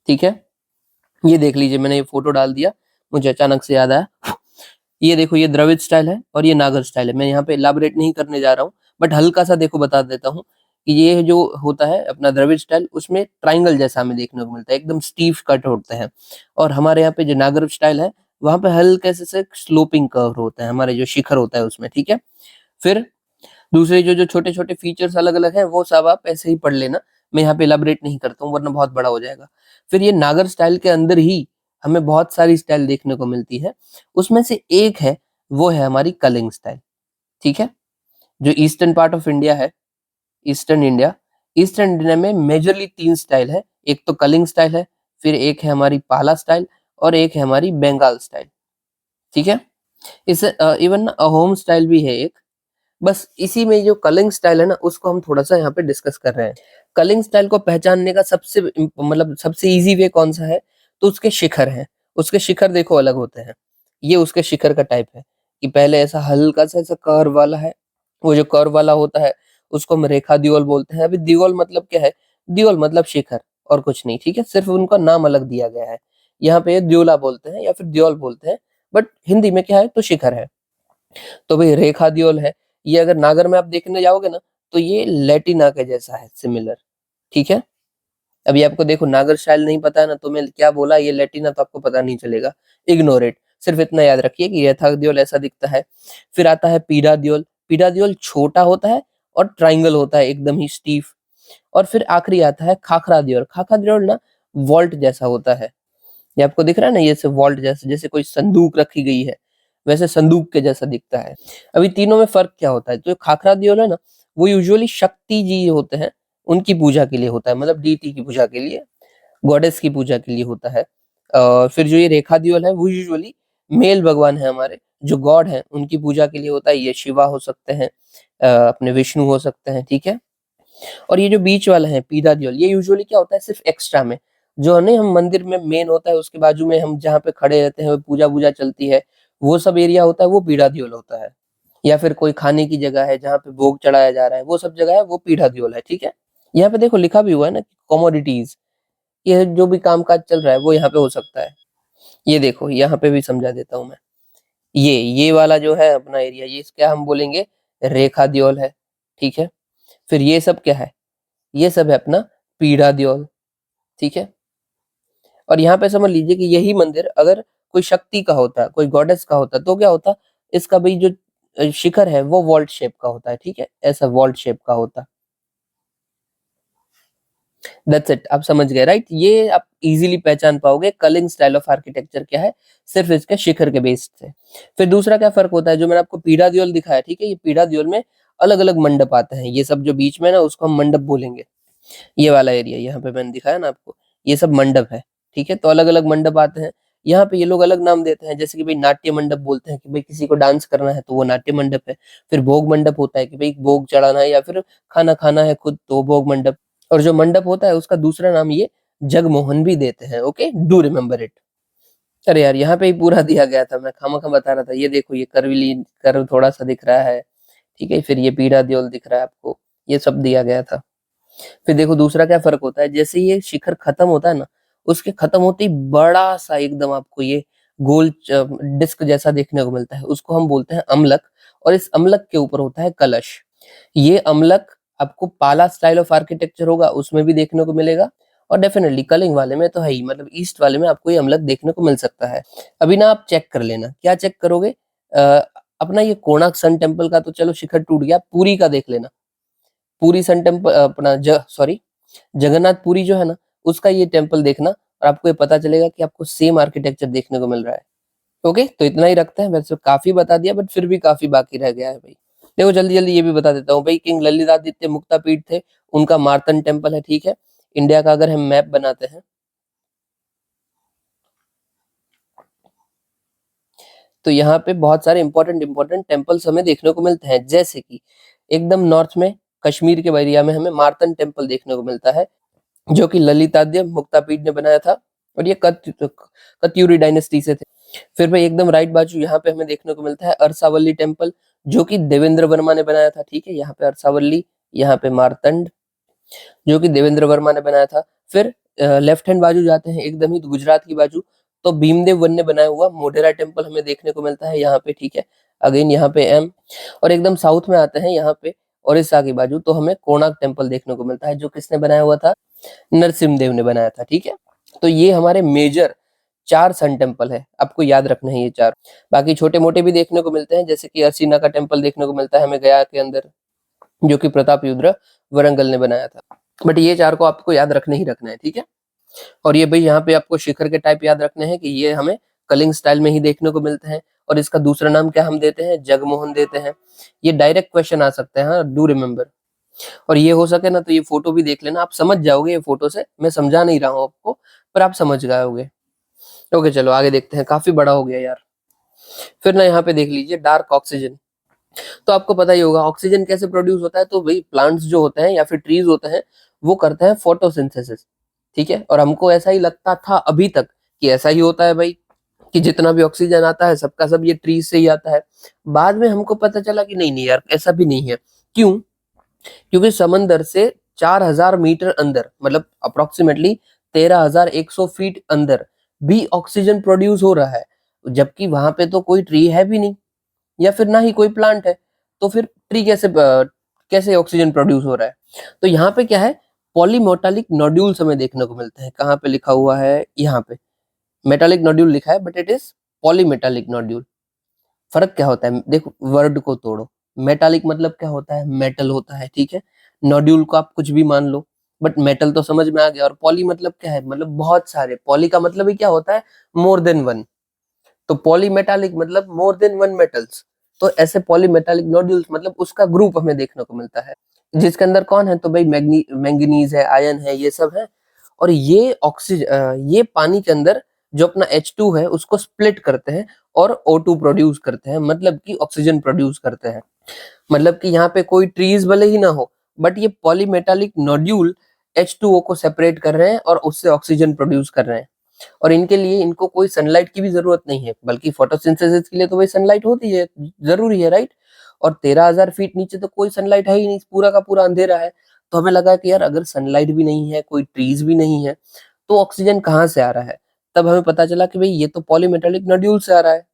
[SPEAKER 1] ठीक है। ये देख लीजिए मैंने ये फोटो डाल दिया, मुझे अचानक से याद आया। ये देखो ये द्रविड़ स्टाइल है और ये नागर स्टाइल है। मैं यहाँ पे इलाबोरेट नहीं करने जा रहा हूँ बट हल्का सा देखो बता देता हूँ कि ये जो होता है अपना द्रविड़ स्टाइल, उसमें ट्राइंगल जैसा हमें देखने को मिलता है, एकदम स्टीफ कट होते हैं। और हमारे यहाँ पे जो नागर स्टाइल है वहां पे हल्के से स्लोपिंग कर्व होता है, हमारे जो शिखर होता है उसमें, ठीक है। फिर दूसरे जो जो छोटे छोटे फीचर्स अलग अलग है वो सब आप ऐसे ही पढ़ लेना, मैं यहाँ पे इलाबोरेट नहीं करता हूँ वरना बहुत बड़ा हो जाएगा। फिर ये नागर स्टाइल के अंदर ही हमें बहुत सारी स्टाइल देखने को मिलती है, उसमें से एक है वो है हमारी कलिंग स्टाइल, ठीक है। जो ईस्टर्न पार्ट ऑफ इंडिया है, ईस्टर्न इंडिया, ईस्टर्न इंडिया में मेजरली 3 स्टाइल है, एक तो कलिंग स्टाइल है, फिर एक है हमारी पाला स्टाइल, और एक है हमारी बंगाल स्टाइल, ठीक है। इस इवन अहोम स्टाइल भी है एक, बस इसी में जो कलिंग स्टाइल है ना, उसको हम थोड़ा-सा यहाँ पे डिस्कस कर रहे हैं। कलिंग स्टाइल को पहचानने का सबसे ईज़ी वे कौन-सा है? तो उसके शिखर हैं। उसके शिखर देखो अलग होते हैं। ये उसके शिखर का टाइप है, कि पहले ऐसा हल्का-सा ऐसा कर्व वाला है, वो जो कर्व वाला होता है, उसको हम रेखा द्युल बोलते हैं। अभी द्युल मतलब क्या है? द्युल मतलब शिखर और कुछ नहीं, ठीक है? सिर्फ़ उनका नाम अलग दिया गया है। यहाँ पे द्युला बोलते हैं या फिर द्योल बोलते हैं, बट हिंदी में क्या है? तो शिखर है। तो भई रेखा द्योल है, ये अगर नागर में आप देखने जाओगे ना, तो ये लैटिना के जैसा है, सिमिलर, ठीक है? अभी आपको देखो नागर शैल नहीं पता है ना, तो मैं क्या बोला ये लैटिना तो आपको पता नहीं चलेगा, इग्नोर इट। सिर्फ़ इतना याद रखिए कि रेखा द्योल ऐसा दिखता है। फिर आता है पीढ़ा द्योल, पीढ़ा द्योल छोटा होता है और ट्रायंगल होता है एकदम ही स्टीफ। और फिर आखिरी आता है खाखरा द्योल, खाखरा द्योल ना वॉल्ट जैसा होता है। ये आपको दिख रहा है ना, ये ऐसे वॉल्ट जैसे, जैसे कोई संदूक रखी गई है, वैसे संदूक के जैसा दिखता है। अभी तीनों में फ़र्क क्या होता है? जो खाखरा द्योल है ना, वो यूजुअली शक्ति जी होते हैं, उनकी पूजा के लिए होता है, मतलब डीटी की पूजा के लिए, गॉडेस की पूजा के लिए होता है। फिर जो ये रेखा द्योल है, वो यूजुअली मेल भगवान है हमारे, जो गॉड हैं, उनकी पूजा के लिए होता है। ये शिवा हो सकते हैं, अपने विष्णु हो सकते हैं, ठीक है? और ये जो बीच वाला है पीढ़ा द्योल, ये यूजुअली क्या होता है सिर्फ़ एक्स्ट्रा में, जो है ना हम मंदिर में मेन होता है, उसके बाजू में हम जहाँ पे खड़े रहते हैं, पूजा-वूजा चलती है, वो सब एरिया होता है, वो पीढ़ा द्योल होता है। या फिर कोई खाने की जगह है, जहाँ पे भोग चढ़ाया जा रहा है, वो सब जगह है, वो पीढ़ा द्योल है, ठीक है? यहाँ पे देखो लिखा भी हुआ है ना कमोडिटीज़, ये जो भी काम-काज चल रहा है, वो यहाँ पे हो सकता है। ये देखो, यहाँ पे भी समझा देता हूँ मैं। ये वाला जो है अपना एरिया, ये क्या हम बोलेंगे रेखा द्योल है, ठीक है? फिर ये सब क्या है? ये सब है अपना पीढ़ा द्योल, ठीक है? और यहाँ पे समझ लीजिए कि यही मंदिर अगर कोई शक्ति का होता, कोई गॉडेस का होता, तो क्या होता? इसका भी जो शिखर है वो वॉल्ट शेप का होता है, ठीक है? ऐसा वॉल्ट शेप का होता। दैट्स इट, आप समझ गए राइट? ये आप इज़िली पहचान पाओगे कलिंग स्टाइल ऑफ आर्किटेक्चर क्या है, सिर्फ़ इसके शिखर के बेस से। फिर दूसरा क्या फ़र्क होता है, जो मैंने आपको पीढ़ा द्योल दिखाया, ठीक है? ये पीढ़ा द्योल में अलग-अलग मंडप आते हैं, ये सब जो बीच में है ना, उसको हम मंडप बोलेंगे। ये वाला एरिया यहाँ पे मैंने दिखाया ना आपको, ये सब मंडप है, ठीक है? तो अलग-अलग मंडप आते हैं, यहाँ पे ये लोग अलग नाम देते हैं, जैसे कि भई नाट्य मंडप बोलते हैं कि भई किसी को डांस करना है तो वो नाट्य मंडप है। फिर भोग मंडप होता है कि भई भोग चढ़ाना है या फिर खाना खाना है खुद तो भोग मंडप। और जो मंडप होता है उसका दूसरा नाम ये जगमोहन भी देते हैं, ओके? Do remember it. अरे यार! यहाँ पे ही पूरा दिया गया था, मैं खामख़ा बता रहा था। ये देखो ये कर्व थोड़ा-सा दिख रहा है, ठीक है? फिर ये पीढ़ा द्योल दिख रहा है आपको, ये सब दिया गया था। फिर देखो दूसरा क्या फ़र्क होता है, जैसे ये शिखर खत्म होता है ना, उसके खत्म होते ही बड़ा-सा एकदम आपको ये गोल डिस्क जैसा देखने को मिलता है, उसको हम बोलते हैं अम्लक। और इस अम्लक के ऊपर होता है कलश। ये अम्लक आपको पाला स्टाइल ऑफ आर्किटेक्चर होगा उसमें भी देखने को मिलेगा, और डेफ़िनेटली कलिंग वाले में तो है ही, मतलब ईस्ट वाले में आपको ये अम्लक देखने को मिल सकता है। अभी ना आप चेक कर लेना, क्या चेक करोगे? अपना ये कोणार्क सन टेम्पल का तो चलो शिखर टूट गया, पुरी का देख लेना। पुरी सन टेम्पल अपना ज सॉरी जगन्नाथ पुरी जो है ना, उसका ये टेम्पल देखना और आपको ये पता चलेगा कि आपको सेम आर्किटेक्चर देखने को मिल रहा है। ओके, तो इतना ही रखते हैं, वैसे काफ़ी बता दिया बट फिर भी काफ़ी बाकी रह गया है भाई। देखो जल्दी-जल्दी ये भी बता देता हूँ भाई, किंग ललितादित्य मुक्तापीठ थे, उनका मार्तंड टेम्पल है, ठीक है? इंडिया का अगर हम मैप बनाते हैं, तो यहाँ पे बहुत सारे इम्पोर्टेंट टेम्पल्स हमें देखने को मिलते हैं, जैसे कि एकदम नॉर्थ में कश्मीर के एरिया में हमें मार्तंड टेम्पल देखने को मिलता है। जो कि ललितादित्य मुक्तापीठ ने बनाया था, और ये कत्यूरी डायनेस्टी से थे। फिर भाई एकदम राइट बाजू यहाँ पे हमें देखने को मिलता है अरसावल्ली टेम्पल, जो कि देवेंद्र वर्मा ने बनाया था, ठीक है? यहाँ पे अरसावल्ली, यहाँ पे मार्तंड, जो कि देवेंद्र वर्मा ने बनाया था। फिर लेफ्ट हैंड बाजू जाते हैं एकदम ही गुजरात की बाजू, तो भीमदेव वन ने बनाया हुआ मोढेरा टेम्पल हमें देखने को मिलता है यहाँ पे, ठीक है? अगेन यहाँ पे एम। और एकदम साउथ में आते हैं यहाँ पे ओडिशा की बाजू, तो हमें कोणार्क टेम्पल देखने को मिलता है, जो किसने बनाया हुआ था? नरसिम्हदेव ने बनाया था, ठीक है? तो ये हमारे मेजर 4 सन टेम्पल है, आपको याद रखना है ये 4। बाकी छोटे-मोटे भी देखने को मिलते हैं, जैसे कि अरसीना का टेम्पल देखने को मिलता है हमें गया के अंदर, जो कि प्रतापरुद्र वरंगल ने बनाया था। बट ये 4 को आपको याद रखना ही रखना है, ठीक है? और ये भई यहाँ पे आपको शिखर के टाइप याद रखने हैं कि ये हमें कलिंग स्टाइल में ही देखने को मिलते हैं, और इसका दूसरा नाम क्या हम देते हैं? जगमोहन देते हैं। ये डायरेक्ट क्वेश्चन आ सकते हैं, हाँ, डू रिमेंबर। और ये हो सके ना तो ये फ़ोटो भी देख लेना, आप समझ जाओगे ये फ़ोटो से, मैं समझा नहीं रहा हूँ आपको, पर आप समझ गए होगे। ओके चलो आगे देखते हैं, काफ़ी बड़ा हो गया यार। फिर ना यहाँ पे देख लीजिए डार्क ऑक्सीजन, तो आपको पता ही होगा ऑक्सीजन कैसे प्रोड्यूस होता है, तो भाई प्लांट्स जो होते हैं या फिर ट्रीज होते हैं वो करते हैं फोटोसिंथेसिस, ठीक है। और हमको ऐसा ही लगता था अभी तक कि ऐसा ही होता है भाई, कि जितना भी ऑक्सीजन आता है सबका सब ये ट्रीज से ही आता है। बाद में हमको पता चला कि नहीं नहीं यार, ऐसा भी नहीं है। क्यों? क्योंकि समंदर से 4000 मीटर अंदर, मतलब अप्रोक्सीमेटली 13100 फीट अंदर भी ऑक्सीजन प्रोड्यूस हो रहा है, जबकि वहां पे तो कोई ट्री है भी नहीं या फिर ना ही कोई प्लांट है। तो फिर ट्री कैसे ऑक्सीजन प्रोड्यूस हो रहा है? तो यहाँ पे क्या है, पॉलीमेटालिक नोड्यूल्स हमें देखने को मिलते हैं। कहाँ पे लिखा हुआ है? यहाँ पे मेटालिक नोड्यूल लिखा है, but it is polymetallic nodule. फर्क क्या होता है? देखो वर्ड को तोड़ो। मेटालिक मतलब क्या होता है? मेटल होता है, ठीक है। नोड्यूल को आप कुछ भी मान लो, बट मेटल तो समझ में आ गया। और पॉली मतलब क्या है? मतलब बहुत सारे। पॉली का मतलब ही क्या होता है? More than one. तो पॉलीमेटालिक मतलब मोर देन वन मेटल्स। तो ऐसे पॉलीमेटालिक नोड्यूल्स मतलब उसका ग्रुप हमें देखने को मिलता है, जिसके अंदर कौन है? तो भाई मैंगनीज है, आयरन है, ये सब है। और ये ये पानी के अंदर जो अपना H2 है उसको स्प्लिट करते हैं और O2 प्रोड्यूस करते हैं, मतलब कि ऑक्सीजन प्रोड्यूस करते हैं। मतलब कि यहाँ पे कोई ट्रीज भले ही ना हो, बट ये पॉलीमेटालिक नोड्यूल H2O को सेपरेट कर रहे हैं और उससे ऑक्सीजन प्रोड्यूस कर रहे हैं। और इनके लिए इनको कोई सनलाइट की भी जरूरत नहीं है, बल्कि फोटोसिंथेसिस के लिए तो भाई सनलाइट होती है, जरूरी है, राइट। और 13000 फीट नीचे तो कोई सनलाइट है ही नहीं, पूरा का पूरा अंधेरा है। तो हमें लगा कि यार अगर सनलाइट भी नहीं है, कोई ट्रीज भी नहीं है, तो ऑक्सीजन कहाँ से आ रहा है? तब हमें पता चला कि भाई ये तो पॉलीमेटालिक नोड्यूल से आ रहा है।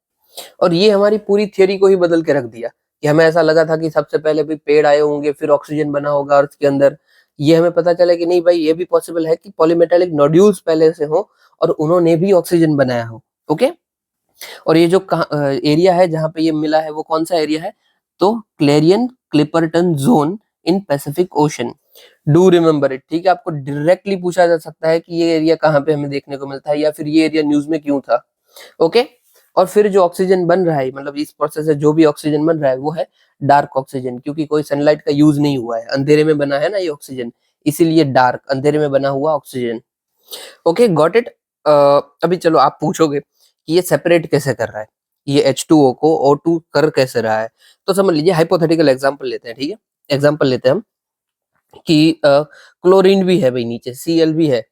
[SPEAKER 1] और ये हमारी पूरी थियोरी को ही बदल के रख दिया, कि हमें ऐसा लगा था कि सबसे पहले भी पेड़ आए होंगे, फिर ऑक्सीजन बना होगा अर्थ के अंदर। ये हमें पता चला कि नहीं भाई, ये भी पॉसिबल है कि पॉलीमेटालिक नोड्यूल्स पहले से हो और उन्होंने भी ऑक्सीजन बनाया हो। ओके। और ये जो एरिया है जहाँ पे ये मिला है, वो कौन सा एरिया है? तो clarion Clipperton zone in Pacific ocean. Do remember it, ठीक है। आपको डायरेक्टली पूछा जा सकता है कि ये एरिया कहाँ पे हमें देखने को मिलता है, या फिर ये एरिया न्यूज में क्यों था। ओके। और फिर जो ऑक्सीजन बन रहा है, मतलब इस प्रोसेस से जो भी ऑक्सीजन बन रहा है वो है डार्क ऑक्सीजन, क्योंकि कोई सनलाइट का यूज नहीं हुआ है, अंधेरे में बना है ना ये ऑक्सीजन, इसीलिए डार्क, अंधेरे में बना हुआ ऑक्सीजन। Okay, got it. अभी चलो आप पूछोगे कि ये सेपरेट कैसे कर रहा है, ये H2O को O2 कर कैसे रहा है। तो समझ लीजिए, हाइपोथेटिकल एग्जांपल लेते हैं, ठीक है। एग्जांपल लेते हैं हम कि क्लोरीन भी है भाई नीचे, Cl भी है।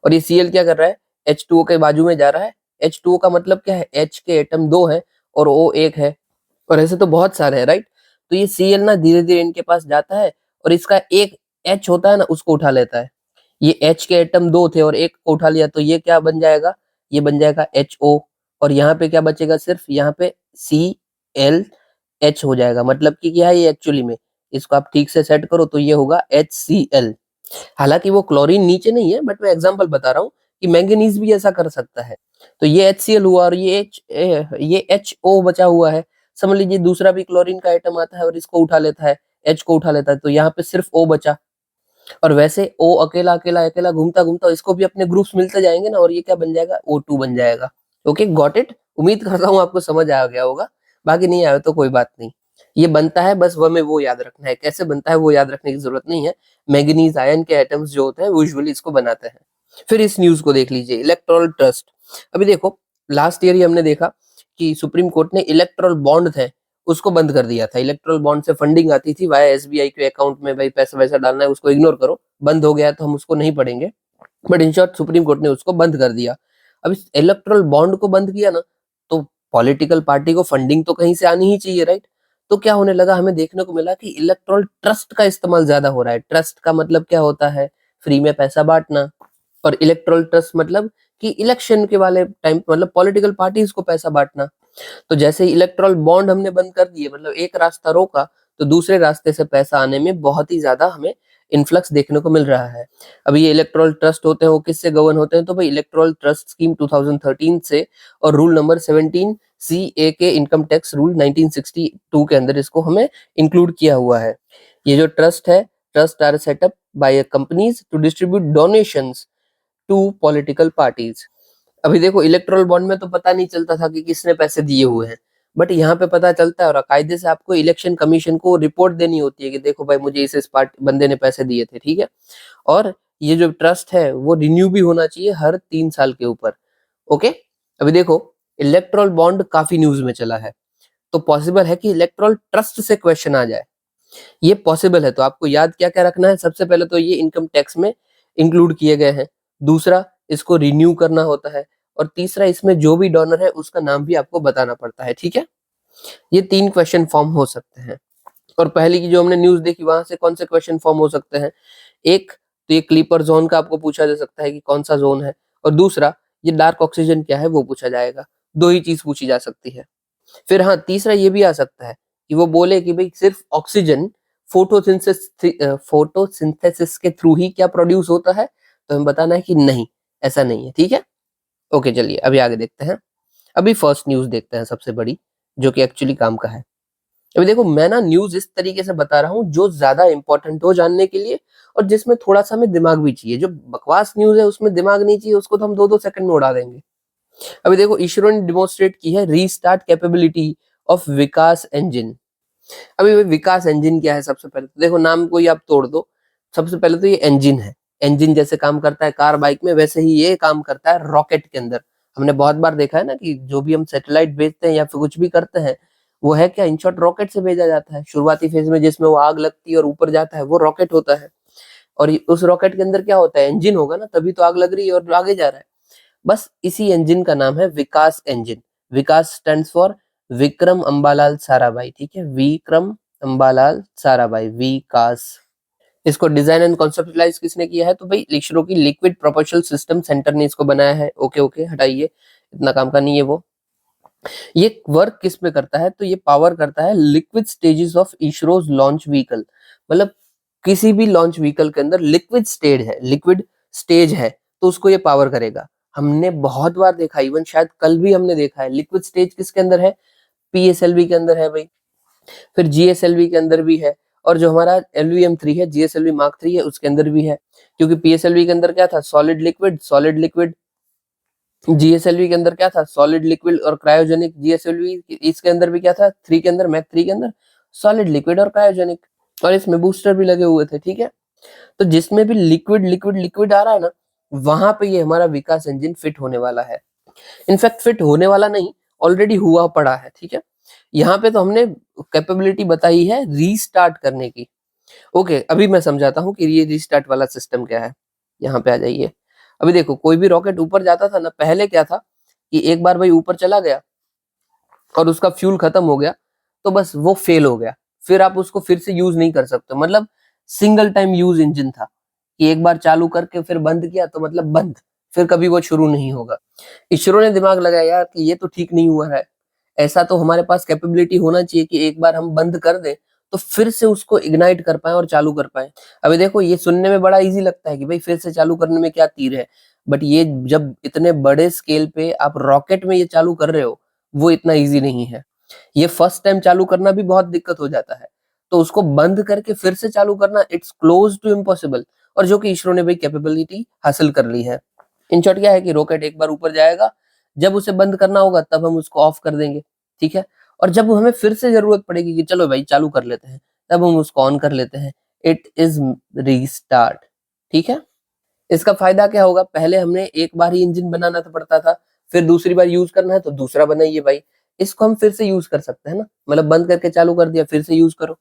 [SPEAKER 1] और ये Cl क्या कर रहा है? H2O के बाजू में जा रहा है। H2O का मतलब क्या है? H के एटम 2 है और O 1 है। और ऐसे तो बहुत सारे हैं, राइट। तो ये Cl ना धीरे धीरे इनके पास जाता है और इसका एक H होता है ना, उसको उठा लेता है। ये H के एटम 2 थे और एक को उठा लिया, तो ये क्या बन जाएगा? ये बन जाएगा HO। और यहाँ पे क्या बचेगा? सिर्फ यहाँ पे ClH हो जाएगा। मतलब कि क्या है ये एक्चुअली में? इसको आप ठीक से सेट करो तो ये होगा HCl। हालांकि वो क्लोरीन नीचे नहीं है, बट मैं एग्जांपल बता रहा हूँ कि मैंगनीज भी ऐसा कर सकता है। तो ये HCl हुआ और ये HO बचा हुआ है। समझ लीजिए दूसरा भी क्लोरीन का आइटम आता है और इसको उठा लेता है, H को उठा लेता है, तो यहाँ पे सिर्फ O बचा। और वैसे O अकेला अकेला अकेला घूमता घूमता इसको भी अपने ग्रुप्स मिलते जाएंगे ना, और ये क्या बन जाएगा? O2 बन जाएगा। Okay, got it. उम्मीद करता हूँ आपको समझ आ गया होगा। बाकी नहीं आया तो कोई बात नहीं। ये बनता है, बस हमें वो याद रखना है, कैसे बनता है वो याद रखने की जरूरत नहीं है। मैंगनीज आयन के एटम्स जो होते हैं वो यूजुअली इसको बनाते हैं। फिर इस न्यूज को देख लीजिए, इलेक्टोरल ट्रस्ट। अभी देखो, लास्ट ईयर ही हमने देखा कि सुप्रीम कोर्ट ने इलेक्टोरल बॉन्ड थे उसको बंद कर दिया था। इलेक्टोरल बॉन्ड से फंडिंग आती थी वाया SBI के अकाउंट में, भाई पैसा वैसा डालना है, उसको इग्नोर करो। बंद हो गया तो हम उसको नहीं पढ़ेंगे, but in short supreme court ने उसको बंद कर दिया। अब इस इलेक्टोरल बॉन्ड को बंद किया ना, तो पॉलिटिकल पार्टी को फंडिंग तो कहीं से आनी ही चाहिए, राइट। तो क्या होने लगा, हमें देखने को मिला कि इलेक्टोरल ट्रस्ट का इस्तेमाल ज्यादा हो रहा है। ट्रस्ट का मतलब क्या होता है? फ्री में पैसा बांटना। और इलेक्टोरल ट्रस्ट मतलब कि इलेक्शन के वाले टाइम, मतलब पॉलिटिकल पार्टीज को पैसा बांटना। तो जैसे ही इलेक्टोरल बॉन्ड हमने बंद कर दिए, मतलब एक रास्ता रोका, तो दूसरे रास्ते से पैसा आने में बहुत ही ज्यादा हमें इन्फ्लक्स देखने को मिल रहा है। अभी ये इलेक्टोरल ट्रस्ट होते हैं वो किससे गवर्न होते हैं? तो भाई इलेक्टोरल ट्रस्ट स्कीम 2013 से और रूल नंबर 17 CA के इनकम टैक्स रूल 1962 के अंदर इसको हमें इंक्लूड किया हुआ है। ये जो ट्रस्ट है, trust are set up by companies to distribute donations to political parties. अभी देखो, इलेक्टोरल बॉन्ड में तो पता नहीं चलता था कि किसने पैसे दिए हुए हैं, बट यहाँ पे पता चलता है। और कायदे से आपको इलेक्शन कमीशन को रिपोर्ट देनी होती है कि देखो भाई मुझे इस पार्टी बंदे ने पैसे दिए थे, ठीक है। और ये जो ट्रस्ट है वो रिन्यू भी होना चाहिए हर 3 साल के ऊपर। ओके। अभी देखो, इलेक्टोरल बॉन्ड काफी न्यूज में चला है। तो पॉसिबल है कि इलेक्टोरल ट्रस्ट से क्वेश्चन आ जाए, ये पॉसिबल है। तो आपको याद क्या क्या रखना है, सबसे पहले तो ये इनकम टैक्स में इंक्लूड किए गए हैं, दूसरा इसको रिन्यू करना होता है, और तीसरा इसमें जो भी डोनर है उसका नाम भी आपको बताना पड़ता है, ठीक है। ये 3 क्वेश्चन फॉर्म हो सकते हैं। और पहली की जो हमने न्यूज देखी वहां से कौन से क्वेश्चन फॉर्म हो सकते हैं, एक तो ये क्लीपर जोन का आपको पूछा जा सकता है कि कौन सा जोन है, और दूसरा ये डार्क ऑक्सीजन क्या है वो पूछा जाएगा। 2 ही चीज पूछी जा सकती है। फिर हाँ, तीसरा ये भी आ सकता है कि वो बोले कि भाई सिर्फ ऑक्सीजन फोटोसिंथेसिस के थ्रू ही क्या प्रोड्यूस होता है, तो हमें बताना है कि नहीं, ऐसा नहीं है, ठीक है। ओके, चलिए अभी आगे देखते हैं। अभी फर्स्ट न्यूज देखते हैं, सबसे बड़ी, जो कि एक्चुअली काम का है। अभी देखो, मैं ना न्यूज इस तरीके से बता रहा हूँ जो ज्यादा इंपॉर्टेंट हो जानने के लिए, और जिसमें थोड़ा सा हमें दिमाग भी चाहिए। जो बकवास न्यूज है उसमें दिमाग नहीं चाहिए, उसको तो हम 2-2 सेकंड में उड़ा देंगे। अभी देखो, इसरो ने डिमोन्स्ट्रेट की है restart capability of Vikas engine. अभी विकास इंजन क्या है, सबसे पहले तो देखो नाम को ही आप तोड़ दो। सबसे पहले तो ये इंजन है। इंजन जैसे काम करता है कार बाइक में, वैसे ही ये काम करता है रॉकेट के अंदर। हमने बहुत बार देखा है ना कि जो भी हम सैटेलाइट भेजते हैं या फिर कुछ भी करते हैं, वो है क्या, इन शॉर्ट रॉकेट से भेजा जाता है। शुरुआती फेज में जिसमें वो आग लगती है और ऊपर जाता है, वो रॉकेट होता है। और उस रॉकेट के अंदर क्या होता है, इंजन होगा ना, तभी तो आग लग रही है और आगे जा रहा है। बस इसी इंजन का नाम है Vikas engine. Vikas stands for Vikram Ambalal Sarabhai, ठीक है, विक्रम अंबालाल साराभाई, विकास। इसको डिजाइन एंड कॉन्सेप्टलाइज किसने किया है, तो भाई इसरो की लिक्विड प्रोपल्शन सिस्टम सेंटर ने इसको बनाया है। ओके ओके, हटाइए, इतना काम का नहीं है वो। ये वर्क किस पे करता है, तो ये पावर करता है liquid stages of ISRO's launch vehicle. मतलब किसी भी लॉन्च व्हीकल के अंदर लिक्विड स्टेज है, लिक्विड स्टेज है, तो उसको ये पावर करेगा। हमने बहुत बार देखा, इवन शायद कल भी हमने देखा है, लिक्विड स्टेज किसके अंदर है, पीएसएलवी के अंदर है भाई। फिर जीएसएलवी के अंदर भी है, और जो हमारा LVM-3 है, जीएसएलवी मार्क 3 है, उसके अंदर भी है। क्योंकि पीएसएलवी के अंदर क्या था, solid liquid, solid liquid. GSLV के अंदर क्या था, सॉलिड लिक्विड और क्रायोजेनिक। जीएसएलवी इसके अंदर भी क्या था, 3 के अंदर, मैक 3 के अंदर सॉलिड लिक्विड और क्रायोजेनिक। और इसमें बूस्टर भी लगे हुए थे, ठीक है। तो जिसमें भी लिक्विड लिक्विड लिक्विड आ रहा है ना, वहां पे ये हमारा विकास इंजन फिट होने वाला है। इनफैक्ट फिट होने वाला नहीं, ऑलरेडी हुआ पड़ा है, ठीक है। यहाँ पे तो हमने कैपेबिलिटी बताई है रीस्टार्ट करने की। ओके, अभी मैं समझाता हूँ कि ये रीस्टार्ट वाला सिस्टम क्या है। यहाँ पे आ जाइए। अभी देखो, कोई भी रॉकेट ऊपर जाता था ना, पहले क्या था कि एक बार भाई ऊपर चला गया और उसका फ्यूल खत्म हो गया, तो बस वो फेल हो गया। फिर आप उसको फिर से यूज नहीं कर सकते। मतलब सिंगल टाइम यूज इंजन था कि एक बार चालू करके फिर बंद किया तो मतलब बंद, फिर कभी वो शुरू नहीं होगा। इसरो ने दिमाग लगाया यार कि ये तो ठीक नहीं हुआ है, ऐसा तो हमारे पास कैपेबिलिटी होना चाहिए कि एक बार हम बंद कर दें तो फिर से उसको इग्नाइट कर पाए और चालू कर पाए। अभी देखो, ये सुनने में बड़ा इजी लगता है कि भाई फिर से चालू करने में क्या तीर है, बट ये जब इतने बड़े स्केल पे आप रॉकेट में ये चालू कर रहे हो, वो इतना इजी नहीं है। ये फर्स्ट टाइम चालू करना भी बहुत दिक्कत हो जाता है, तो उसको बंद करके फिर से चालू करना इट्स क्लोज टू इम्पॉसिबल। और जो कि इसरो ने भाई कैपेबिलिटी हासिल कर ली है। इन शॉर्ट क्या है कि रॉकेट एक बार ऊपर जाएगा, जब उसे बंद करना होगा तब हम उसको ऑफ कर देंगे, ठीक है। और जब हमें फिर से जरूरत पड़ेगी कि चलो भाई चालू कर लेते हैं, तब हम उसको ऑन कर लेते हैं। इट इज रीस्टार्ट, ठीक है। इसका फायदा क्या होगा, पहले हमने एक बार ही इंजन बनाना तो पड़ता था, फिर दूसरी बार यूज करना है तो दूसरा बनाइए भाई। इसको हम फिर से यूज कर सकते हैं ना, मतलब बंद करके चालू कर दिया, फिर से यूज करो।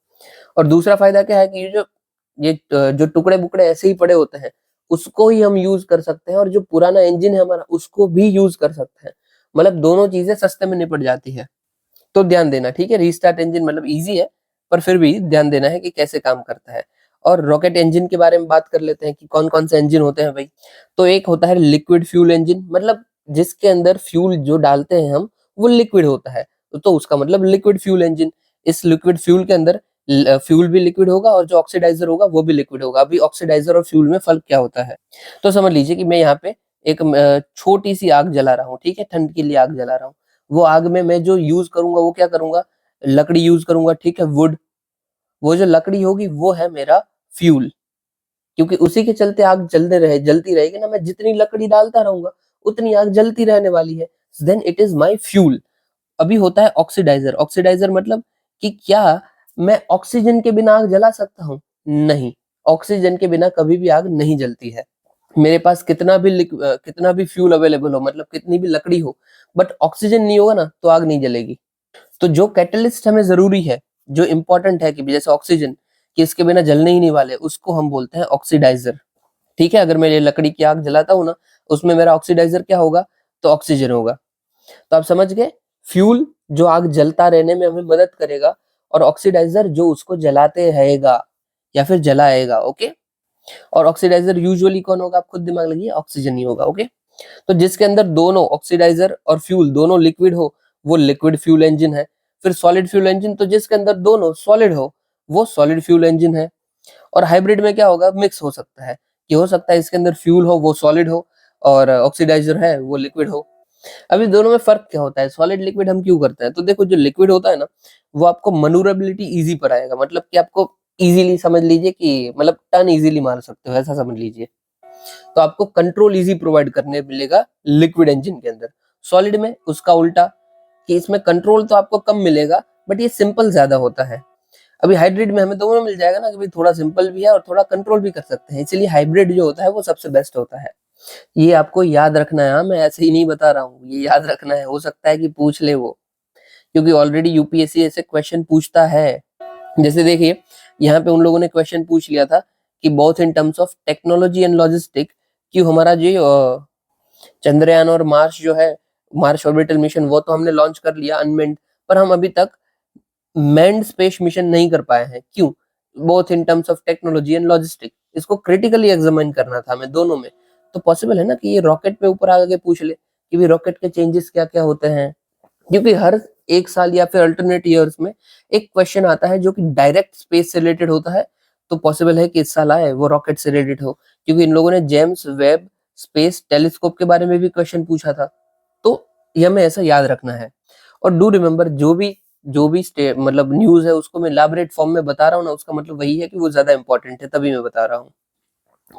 [SPEAKER 1] और दूसरा फायदा क्या है कि जो टुकड़े बुकड़े ऐसे ही पड़े होते हैं, उसको ही हम यूज कर सकते हैं, और जो पुराना इंजन है हमारा उसको भी यूज कर सकते हैं। मतलब दोनों चीजें सस्ते में निपट जाती है। तो ध्यान देना, ठीक है। रीस्टार्ट इंजन मतलब इजी है, पर फिर भी ध्यान देना है कि कैसे काम करता है। और रॉकेट इंजन के बारे में बात कर लेते हैं कि कौन कौन से इंजन होते हैं भाई। तो एक होता है लिक्विड फ्यूल इंजन, मतलब जिसके अंदर फ्यूल जो डालते हैं हम, वो लिक्विड होता है, तो उसका मतलब लिक्विड फ्यूल इंजन। इस लिक्विड फ्यूल के अंदर फ्यूल भी लिक्विड होगा और जो ऑक्सीडाइजर होगा वो भी लिक्विड होगा। अभी ऑक्सीडाइजर और फ्यूल में फर्क क्या होता है, तो समझ लीजिए कि मैं यहाँ पे एक छोटी सी आग जला रहा हूँ, ठीक है, ठंड के लिए आग जला रहा हूँ। वो आग में मैं जो यूज करूंगा वो क्या करूंगा, लकड़ी यूज करूंगा, ठीक है, वुड। वो जो लकड़ी होगी वो है मेरा फ्यूल, क्योंकि उसी के चलते आग जलती रहेगी ना। मैं जितनी लकड़ी डालता रहूंगा उतनी आग जलती रहने वाली है। Then it is my fuel. अभी होता है ऑक्सीडाइजर। ऑक्सीडाइजर मतलब कि क्या मैं ऑक्सीजन के बिना आग जला सकता हूँ, नहीं, ऑक्सीजन के बिना कभी भी आग नहीं जलती है। मेरे पास कितना भी फ्यूल अवेलेबल हो, मतलब कितनी भी लकड़ी हो, बट ऑक्सीजन नहीं होगा ना तो आग नहीं जलेगी। तो जो कैटलिस्ट हमें जरूरी है, जो इंपॉर्टेंट है कि जैसे ऑक्सीजन, कि इसके बिना जलने ही नहीं वाले, उसको हम बोलते हैं ऑक्सीडाइजर। ठीक है, अगर मैं ये लकड़ी की आग जलाता हूँ ना, उसमें मेरा ऑक्सीडाइजर क्या होगा, तो ऑक्सीजन होगा। तो आप समझ गए, फ्यूल जो आग जलता रहने में हमें मदद करेगा, और ऑक्सीडाइजर जो उसको जलाते रहेगा या फिर जलाएगा। ओके, और ऑक्सीडाइजर यूजुअली कौन होगा, आप खुद दिमाग लगाइए, ऑक्सीजन ही होगा। ओके, तो जिसके अंदर दोनों ऑक्सीडाइजर और फ्यूल दोनों लिक्विड हो, वो लिक्विड फ्यूल इंजन है। फिर सॉलिड फ्यूल इंजन, तो जिसके अंदर दोनों सॉलिड हो, वो सॉलिड फ्यूल इंजन है। और हाइब्रिड में क्या होगा, मिक्स हो सकता है, कि हो सकता है इसके अंदर फ्यूल हो वो सॉलिड हो, और ऑक्सीडाइजर है वो लिक्विड हो। अभी दोनों में फर्क क्या होता है, सॉलिड लिक्विड हम क्यों करते हैं, तो देखो जो लिक्विड होता है ना, वो आपको मनूवरेबिलिटी इजी पर आएगा, मतलब कि आपको इजीली समझ लीजिए कि मतलब टर्न इजीली मार सकते हो, ऐसा समझ लीजिए। तो आपको कंट्रोल इजी प्रोवाइड करने मिलेगा लिक्विड इंजन के अंदर। सॉलिड में उसका उल्टा, कि इसमें कंट्रोल तो आपको कम मिलेगा, बट ये सिंपल ज्यादा होता है। अभी हाइब्रिड में हमें दोनों मिल जाएगा ना, कि भाई थोड़ा सिंपल भी है और थोड़ा कंट्रोल भी कर सकते हैं, इसलिए हाइब्रिड जो होता है वो सबसे बेस्ट होता है। ये आपको याद रखना है, हाँ, मैं ऐसे ही नहीं बता रहा हूँ, ये याद रखना है, हो सकता है कि पूछ ले वो, क्योंकि ऑलरेडी यूपीएससी ऐसे क्वेश्चन पूछता है। जैसे देखिए, यहाँ पे उन लोगों ने क्वेश्चन पूछ लिया था कि both in terms of technology and logistic, कि हमारा जो चंद्रयान और मार्स जो है, मार्स ऑर्बिटल मिशन, वो तो हमने लॉन्च कर लिया अनमेन्ड, पर हम अभी तक मैन्ड स्पेस मिशन नहीं कर पाए हैं, क्यों, both in terms of technology and logistic, इसको क्रिटिकली एग्जामिन करना था हमें दोनों में। तो पॉसिबल है ना कि ये रॉकेट पे ऊपर आगे पूछ ले कि भी रॉकेट के चेंजेस क्या क्या होते हैं, क्योंकि हर एक साल या फिर अल्टरनेट ईयर्स में एक क्वेश्चन आता है जो कि डायरेक्ट स्पेस से रिलेटेड होता है। तो पॉसिबल है कि इस साल आए वो रॉकेट से रिलेटेड हो, क्योंकि इन लोगों ने जेम्स वेब स्पेस टेलीस्कोप के बारे में भी क्वेश्चन पूछा था। तो ये हमें ऐसा याद रखना है। और डू रिमेम्बर, जो भी मतलब न्यूज है उसको मैं इलैबोरेट फॉर्म में बता रहा हूँ ना, उसका मतलब वही है कि वो ज्यादा इंपॉर्टेंट है, तभी मैं बता रहा हूँ।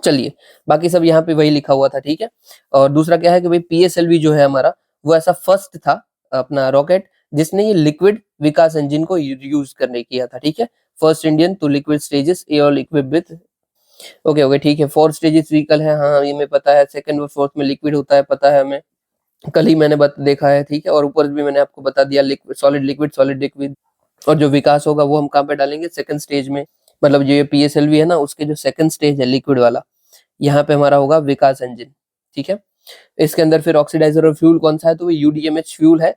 [SPEAKER 1] चलिए, बाकी सब यहाँ पे वही लिखा हुआ था, ठीक है। और दूसरा क्या है कि भाई पीएसएलवी जो है हमारा, वो ऐसा फर्स्ट था अपना रॉकेट जिसने ये लिक्विड विकास इंजन को यूज करने किया था, ठीक है। First Indian two liquid stages all equipped with, okay okay ठीक है, 4 स्टेजेस व्हीकल है, हाँ ये हमें पता है। सेकंड और फोर्थ में लिक्विड होता है, पता है हमें, कल ही मैंने देखा है, ठीक है। और ऊपर भी मैंने आपको बता दिया, लिक्विड सॉलिड लिक्विड। और जो विकास होगा वो हम कहाँ पे डालेंगे, सेकंड स्टेज में, मतलब जो ये पीएसएलवी है ना, उसके जो सेकंड स्टेज है लिक्विड वाला, यहाँ पे हमारा होगा विकास इंजन, ठीक है। इसके अंदर फिर ऑक्सीडाइजर और फ्यूल कौन सा है, तो वो यूडीएमएच फ्यूल है,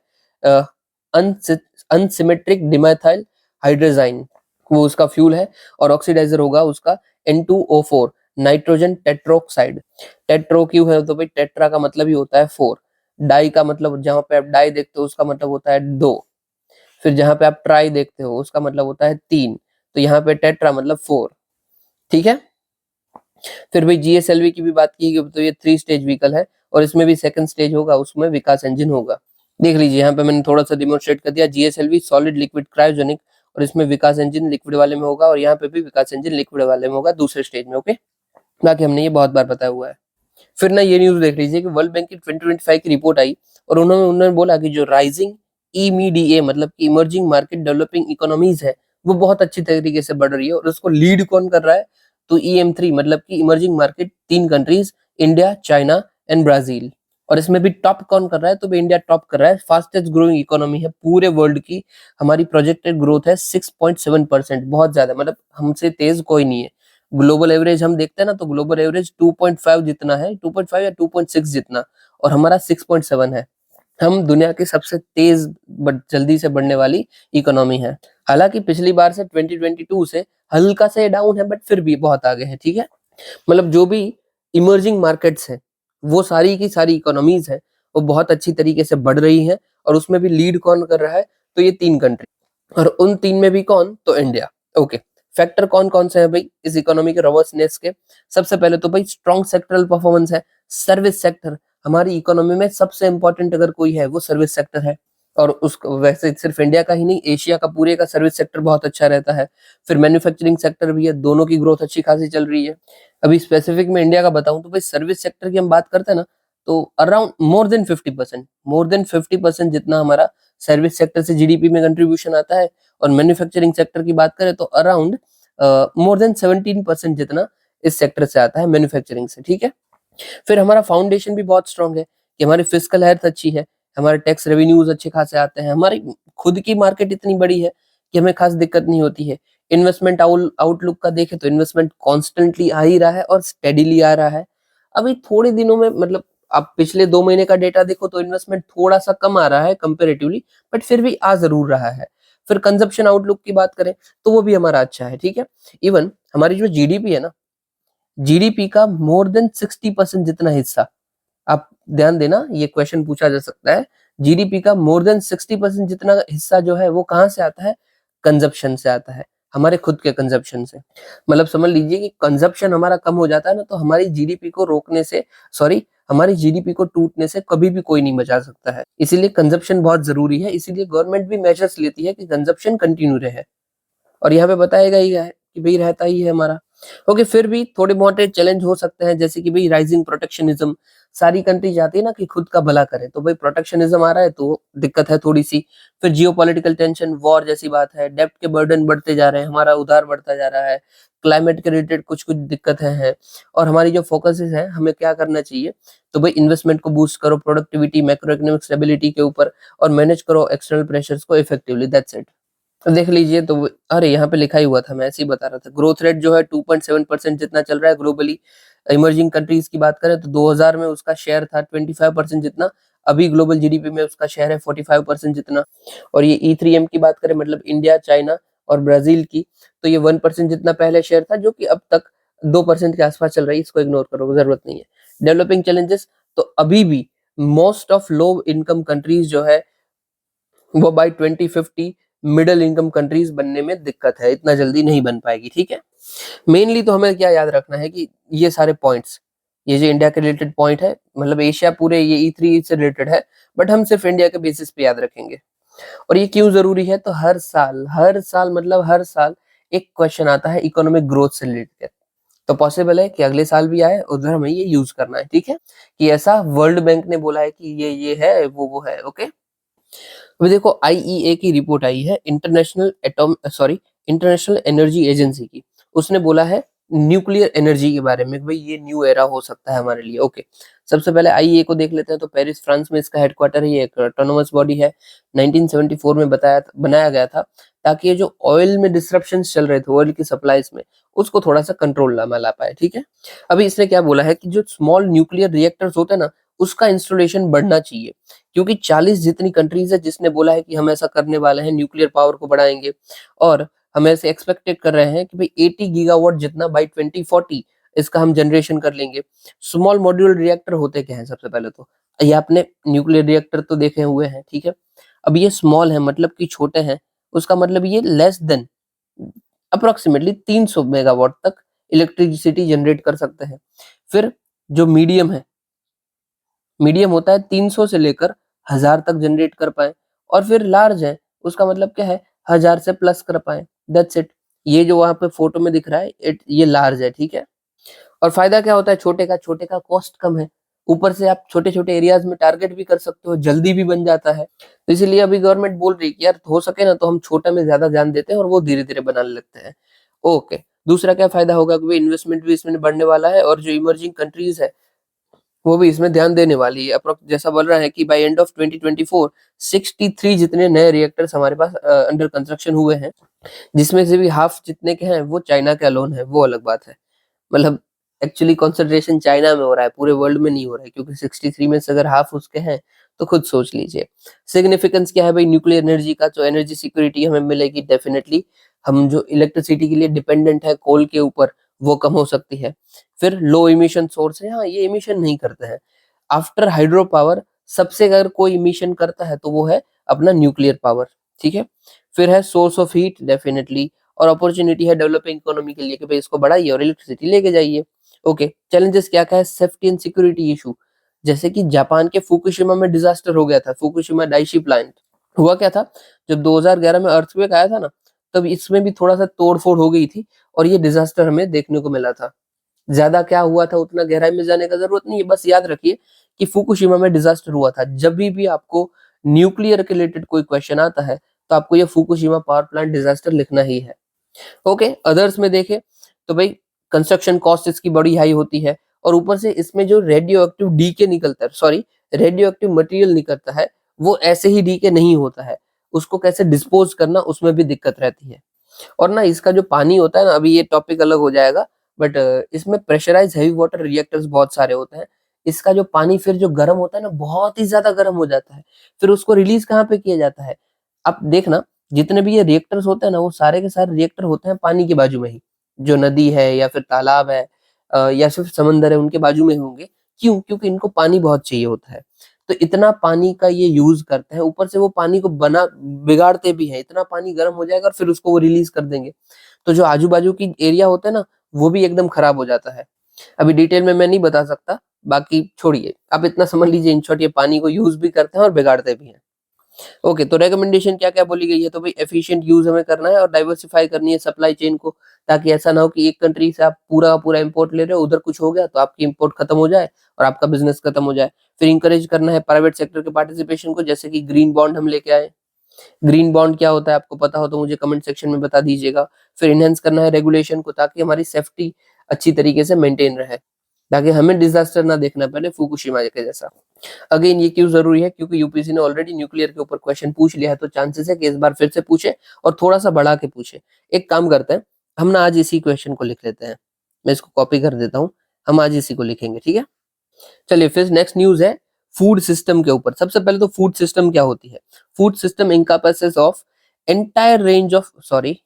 [SPEAKER 1] अनसिमेट्रिक डिमेथाइल हाइड्रोजाइन, वो उसका फ्यूल है। और ऑक्सीडाइजर होगा उसका N2O4 नाइट्रोजन टेट्रोक्साइड। टेट्रो क्यों है, तो भाई टेट्रा का मतलब ही होता है 4, डाई का मतलब, जहां पे आप डाई देखते हो उसका मतलब होता है 2, फिर जहां पे आप ट्राई देखते हो उसका मतलब होता है 3, तो यहाँ पे टेट्रा मतलब 4, ठीक है। फिर भाई जीएसएलवी की भी बात की, तो ये 3 स्टेज व्हीकल है, और इसमें भी सेकंड स्टेज होगा, उसमें विकास इंजन होगा। देख लीजिए यहाँ पे मैंने थोड़ा सा डिमोन्स्ट्रेट कर दिया, जीएसएलवी सॉलिड लिक्विड क्रायोजेनिक, और इसमें विकास इंजन लिक्विड वाले में होगा, और यहाँ पे भी विकास इंजन लिक्विड वाले में होगा दूसरे स्टेज में। ओके, बाकी हमने ये बहुत बार बताया हुआ है। फिर ना ये न्यूज देख लीजिए कि वर्ल्ड बैंक की 2025 की रिपोर्ट आई, और उन्होंने बोला कि जो राइजिंग EMEDA मतलब कि इमर्जिंग मार्केट डेवलपिंग इकोनॉमीज है, वो बहुत अच्छी तरीके से बढ़ रही है। और उसको लीड कौन कर रहा है, तो EM3 मतलब कि emerging market 3 countries, India, China and Brazil. और इसमें भी टॉप कौन कर रहा है, तो भी इंडिया टॉप कर रहा है, फास्टेस्ट ग्रोइंग इकोनॉमी है पूरे वर्ल्ड की। हमारी प्रोजेक्टेड ग्रोथ है 6.7%, बहुत ज्यादा, मतलब हमसे तेज कोई नहीं है। ग्लोबल एवरेज हम देखते हैं ना, तो ग्लोबल एवरेज 2.5 जितना है, 2.5 या 2.6 जितना, और हमारा 6.7 है। हम दुनिया की सबसे तेज जल्दी से बढ़ने वाली इकोनॉमी है। हालांकि पिछली बार से 2022 से हल्का से डाउन है, बट फिर भी बहुत आगे है, ठीक है। मतलब जो भी इमर्जिंग मार्केट्स है, वो सारी की सारी इकोनॉमीज है, वो बहुत अच्छी तरीके से बढ़ रही है। और उसमें भी लीड कौन कर रहा है, तो ये 3 कंट्री, और उन 3 में भी कौन, तो इंडिया। ओके, फैक्टर कौन कौन से हैं भाई इस इकोनॉमी के रॉबस्टनेस के, सबसे पहले तो भाई स्ट्रॉन्ग सेक्टरल परफॉर्मेंस है। सर्विस सेक्टर हमारी इकोनॉमी में सबसे इंपॉर्टेंट अगर कोई है, वो सर्विस सेक्टर है। और उसको वैसे सिर्फ इंडिया का ही नहीं, एशिया का पूरे का सर्विस सेक्टर बहुत अच्छा रहता है। फिर मैन्युफैक्चरिंग सेक्टर भी है, दोनों की ग्रोथ अच्छी खासी चल रही है। अभी स्पेसिफिक में इंडिया का बताऊं तो भाई सर्विस सेक्टर की हम बात करते हैं ना, तो अराउंड मोर देन 50% जितना हमारा सर्विस सेक्टर से जीडीपी में कंट्रीब्यूशन आता है। और मैन्युफैक्चरिंग सेक्टर की बात करें तो अराउंड मोर देन 17% जितना इस सेक्टर से आता है, मैन्युफैक्चरिंग से, ठीक है। फिर हमारा फाउंडेशन भी बहुत स्ट्रांग है, कि हमारी फिजिकल हेल्थ अच्छी है, हमारे टैक्स रेवेन्यूज अच्छे खासे आते हैं, हमारी खुद की मार्केट इतनी बड़ी है कि हमें खास दिक्कत नहीं होती है। इन्वेस्टमेंट आउटलुक का देखें तो इन्वेस्टमेंट कॉन्स्टेंटली आ ही रहा है और स्टेडीली आ रहा है। अभी थोड़े दिनों में मतलब आप पिछले 2 महीने का डेटा देखो तो इन्वेस्टमेंट थोड़ा-सा कम आ रहा है कंपैरेटिवली, बट फिर भी आ ज़रूर रहा है। फिर कंजम्पशन आउटलुक की बात करें तो वो भी हमारा अच्छा है, ठीक है? इवन हमारी जो जीडीपी है ना, जीडीपी का मोर देन 60% जितना हिस्सा, आप ध्यान देना ये क्वेश्चन पूछा जा सकता है, जीडीपी का मोर देन 60% जितना हिस्सा जो है वो कहाँ से आता है? कंजम्पशन से आता है, हमारे खुद के कंजम्पशन से। मतलब समझ लीजिए कि कंजम्पशन हमारा कम हो जाता है ना तो हमारी जीडीपी को रोकने से सॉरी हमारी जीडीपी को टूटने से कभी भी कोई नहीं बचा सकता है। इसीलिए कंजम्पशन बहुत ज़रूरी है, इसीलिए गवर्नमेंट भी मेजर्स लेती है कि कंजम्पशन कंटिन्यू रहे। और यहाँ पे बताएगा ही है कि भई रहता ही है हमारा। ओके, फिर भी थोड़े बहुत चैलेंज हो सकते हैं जैसे कि भई राइजिंग प्रोटेक्शनिज़्म, सारी कंट्री चाहती है ना कि खुद का भला करें, तो भई प्रोटेक्शनिज़्म आ रहा है तो दिक्कत है थोड़ी-सी। फिर जियोपॉलिटिकल टेंशन, वॉर जैसी बात है, डेब्ट के बर्डन बढ़ते जा रहे हैं, हमारा उधार बढ़ता जा रहा है, क्लाइमेट के रिलेटेड कुछ-कुछ दिक्कतें हैं और हमारी जो फोकसेस हैं, हमें क्या करना चाहिए? तो भई इन्वेस्टमेंट को बूस्ट करो, प्रोडक्टिविटी, मैक्रो इकोनॉमिक स्टेबिलिटी के ऊपर और मैनेज करो एक्सटर्नल प्रेशर्स को इफेक्टिवली, दैट्स इट। तो देख लीजिए तो अरे यहाँ पे लिखा ही हुआ था, मैं ऐसे ही बता रहा था। ग्रोथ रेट जो है 2.7% जितना चल रहा है ग्लोबली। इमर्जिंग कंट्रीज की बात करें तो 2000 में उसका शेयर था 25% जितना, अभी ग्लोबल जीडीपी में उसका शेयर है 45% जितना। और ये E3M की बात करें मतलब इंडिया, चाइना और ब्राजील की, तो ये 1% जितना पहले शेयर था जो कि अब तक 2% के आसपास चल रही है, इसको इग्नोर करो, जरूरत नहीं है। डेवलपिंग चैलेंजेस, तो अभी भी most of low income countries जो है वो बाय 2050 मिडिल इनकम कंट्रीज बनने में दिक्कत है, इतना जल्दी नहीं बन पाएगी, ठीक है? मेनली तो हमें क्या याद रखना है कि ये सारे पॉइंट्स, ये जो इंडिया के रिलेटेड पॉइंट है, मतलब एशिया पूरे ये E3 से रिलेटेड है, बट हम सिर्फ इंडिया के बेसिस पे याद रखेंगे। और ये क्यों ज़रूरी है? तो हर साल मतलब हर साल एक क्वेश्चन आता है इकोनॉमिक ग्रोथ से रिलेटेड। तो पॉसिबल है कि अगले साल भी आए, उधर हमें ये यूज़ करना है, ठीक है? कि ऐसा वर्ल्ड बैंक ने बोला है कि ये है, वो है, ओके? अभी देखो आईईए की रिपोर्ट आई है, इंटरनेशनल एनर्जी एजेंसी की। उसने बोला है न्यूक्लियर एनर्जी के बारे में कि भाई ये न्यू एरा हो सकता है हमारे लिए। ओके, सबसे पहले आईईए को देख लेते हैं। तो पेरिस फ्रांस में इसका हेडक्वार्टर है, ये एक ऑटोनोमस बॉडी है। 1974 में बनाया गया था ताकि ये जो ऑयल में डिसरप्शंस चल रहे थे, ऑयल की सप्लाईज में, उसको थोड़ा सा कंट्रोल में ला पाए, ठीक है? अभी इसने क्या बोला है कि जो स्मॉल न्यूक्लियर रिएक्टर्स होते हैं ना, उसका इंस्टॉलेशन बढ़ना चाहिए, क्योंकि 40 जितनी कंट्रीज है जिसने बोला है कि हम ऐसा करने वाले हैं, न्यूक्लियर पावर को बढ़ाएंगे और हम ऐसे एक्सपेक्टेड कर रहे हैं कि भाई 80 गीगावाट जितना बाय 2040 इसका हम जनरेशन कर लेंगे। स्मॉल मॉड्यूलर रिएक्टर होते क्या है? सबसे पहले तो ये आपने न्यूक्लियर रिएक्टर तो देखे हुए हैं, ठीक है? अब ये स्मॉल है मतलब कि छोटे हैं, उसका मतलब ये लेस देन अप्रोक्सीमेटली 300 मेगावाट तक इलेक्ट्रिसिटी जनरेट कर सकते हैं। फिर जो मीडियम होता है 300 से लेकर 1000 तक जनरेट कर पाए, और फिर लार्ज है उसका मतलब क्या है? 1000 से प्लस कर पाए, दैट्स इट। ये जो वहां पे फोटो में दिख रहा है ये लार्ज है, ठीक है? और फायदा क्या होता है छोटे का कॉस्ट कम है, ऊपर से आप छोटे छोटे एरियाज में टारगेट भी कर सकते हो, जल्दी भी बन जाता है। तो इसीलिए अभी गवर्नमेंट बोल रही है कि यार हो सके ना तो हम छोटा में ज्यादा ध्यान देते हैं और वो धीरे धीरे बनाने लगते हैं। ओके, दूसरा क्या फायदा होगा कि इन्वेस्टमेंट भी इसमें बढ़ने वाला है और जो इमर्जिंग कंट्रीज है वो भी इसमें ध्यान देने वाली है। अप्रोक्स जैसा बोल रहा है कि बाय एंड ऑफ 2024 63 जितने नए रिएक्टर्स हमारे पास अंडर कंस्ट्रक्शन हुए हैं, जिसमें से भी हाफ जितने के हैं वो चाइना के अलोन है, वो अलग बात है। मतलब एक्चुअली कंसंट्रेशन चाइना में हो रहा है, पूरे वर्ल्ड में नहीं हो रहा है, क्योंकि 63 में से अगर हाफ उसके हैं तो खुद सोच लीजिए। सिग्निफिकेंस क्या है भाई न्यूक्लियर एनर्जी का? जो एनर्जी सिक्योरिटी हमें मिलेगी डेफिनेटली, हम जो इलेक्ट्रिसिटी के लिए डिपेंडेंट है कोल के ऊपर, वो कम हो सकती है। फिर लो इमिशन सोर्स है, हाँ ये इमिशन नहीं करते हैं। आफ्टर हाइड्रो पावर सबसे अगर कोई इमिशन करता है तो वो है अपना न्यूक्लियर पावर, ठीक है? फिर है सोर्स ऑफ हीट डेफिनेटली, और अपॉर्चुनिटी है डेवलपिंग इकोनॉमी के लिए कि भाई इसको बढ़ाइए और इलेक्ट्रिसिटी लेके जाइए। ओके, चैलेंजेस क्या क्या है? सेफ्टी एंड सिक्योरिटी इशू, जैसे कि जापान के फुकुशिमा में डिजास्टर हो गया था, फुकुशिमा डाइशी प्लांट। हुआ क्या था, जब 2011 में अर्थक्वेक आया था ना, तब इसमें भी थोड़ा सा तोड़-फोड़ हो गई थी और ये डिजास्टर हमें देखने को मिला था। ज्यादा क्या हुआ था उतना गहराई में जाने का जरूरत नहीं है, बस याद रखिए कि फुकुशिमा में डिजास्टर हुआ था। जब भी आपको न्यूक्लियर के रिलेटेड कोई क्वेश्चन आता है तो आपको ये फुकुशिमा पावर प्लांट डिजास्टर लिखना ही है। ओके, अदर्स में देखें तो भाई कंस्ट्रक्शन कॉस्ट इसकी बड़ी हाई होती है, और ऊपर से इसमें जो रेडियो एक्टिव डीके निकलता है, सॉरी रेडियो एक्टिव मटेरियल निकलता है, वो ऐसे ही डीके नहीं होता है, उसको कैसे डिस्पोज करना, उसमें भी दिक्कत रहती है। और ना इसका जो पानी होता है ना, अभी ये टॉपिक अलग हो जाएगा, बट इसमें प्रेशराइज हैवी वाटर रिएक्टर्स बहुत सारे होते हैं। इसका जो पानी फिर जो गर्म होता है ना, बहुत ही ज्यादा गर्म हो जाता है। फिर उसको रिलीज कहाँ पे किया जाता है? आप देखना, जितने भी ये रिएक्टर्स होते हैं ना, वो सारे के सारे रिएक्टर होते हैं पानी के बाजू में ही। जो नदी है या फिर तालाब है या फिर समंदर है, उनके बाजू में होंगे। क्यों? क्योंकि इनको पानी बहुत चाहिए होता है। तो इतना पानी का ये यूज करते हैं, ऊपर से वो पानी को बना बिगाड़ते भी हैं। इतना पानी गर्म हो जाएगा और फिर उसको वो रिलीज कर देंगे। तो जो आजू बाजू की एरिया होता है ना, वो भी एकदम खराब हो जाता है। अभी डिटेल में मैं नहीं बता सकता, बाकी छोड़िए, आप इतना समझ लीजिए इन शॉर्ट, ये पानी को यूज भी करते हैं और बिगाड़ते भी हैं। ओके, तो रिकमेंडेशन क्या-क्या बोली गई है? तो भाई एफिशिएंट यूज़ हमें करना है और डाइवर्सिफाई करनी है सप्लाई चेन को, ताकि ऐसा ना हो कि एक कंट्री से आप पूरा का पूरा इम्पोर्ट ले रहे हो, उधर कुछ हो गया तो आपकी इम्पोर्ट खत्म हो जाए और आपका बिज़नेस खत्म हो जाए। फिर एनकरेज करना है प्राइवेट सेक्टर के पार्टिसिपेशन को, जैसे कि ग्रीन बॉन्ड हम लेके आए। ग्रीन बॉन्ड क्या होता है, आपको पता हो तो मुझे कमेंट सेक्शन में बता दीजिएगा। फिर एनहांस करना है रेगुलेशन को, ताकि हमारी सेफ्टी अच्छी तरीके से मेंटेन रहे, ताकि हमें डिज़ास्टर ना देखना पड़े फुकुशिमा के जैसा। अगेन ये क्यों ज़रूरी है? क्योंकि यूपीएससी ने ऑलरेडी न्यूक्लियर के ऊपर क्वेश्चन पूछ लिया है, तो चांसेस है कि इस बार फिर से पूछे और थोड़ा-सा बढ़ा के पूछे। एक काम करते हैं, हम ना आज इसी क्वेश्चन को लिख लेते हैं। मैं इसको कॉपी कर देता हूँ, हम आज इसी को लिखेंगे, ठीक है? चलिए फिर नेक्स्ट न्यूज़ है फूड सिस्टम के ऊपर। सबसे पहले तो फूड सिस्टम क्या होती है? Food system encompasses of entire range of sorry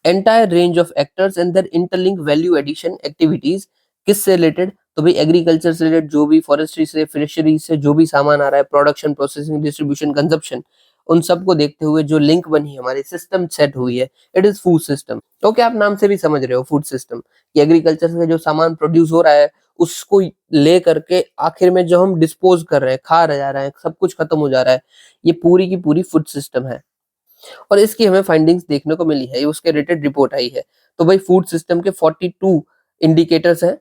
[SPEAKER 1] entire range of actors and their interlink value addition activities. किससे रिलेटेड? तो भाई एग्रीकल्चर से रिलेटेड, जो भी फॉरेस्ट्री से, फिशरीज से जो भी सामान आ रहा है, प्रोडक्शन, प्रोसेसिंग, डिस्ट्रीब्यूशन, कंजप्शन, उन सबको देखते हुए जो लिंक बनी है, हमारी सिस्टम सेट हुई है, इट इज फूड सिस्टम। तो क्या आप नाम से भी समझ रहे हो फूड सिस्टम, कि एग्रीकल्चर से जो सामान प्रोड्यूस हो रहा है, उसको ले करके आखिर में जो हम डिस्पोज कर रहे हैं, खा रहे जा रहे हैं, सब कुछ खत्म हो जा रहा है, ये पूरी की पूरी फूड सिस्टम है। और इसकी हमें फाइंडिंग्स देखने को मिली है, ये उसके रिलेटेड रिपोर्ट आई है। तो भाई फूड सिस्टम के 42 इंडिकेटर्स हैं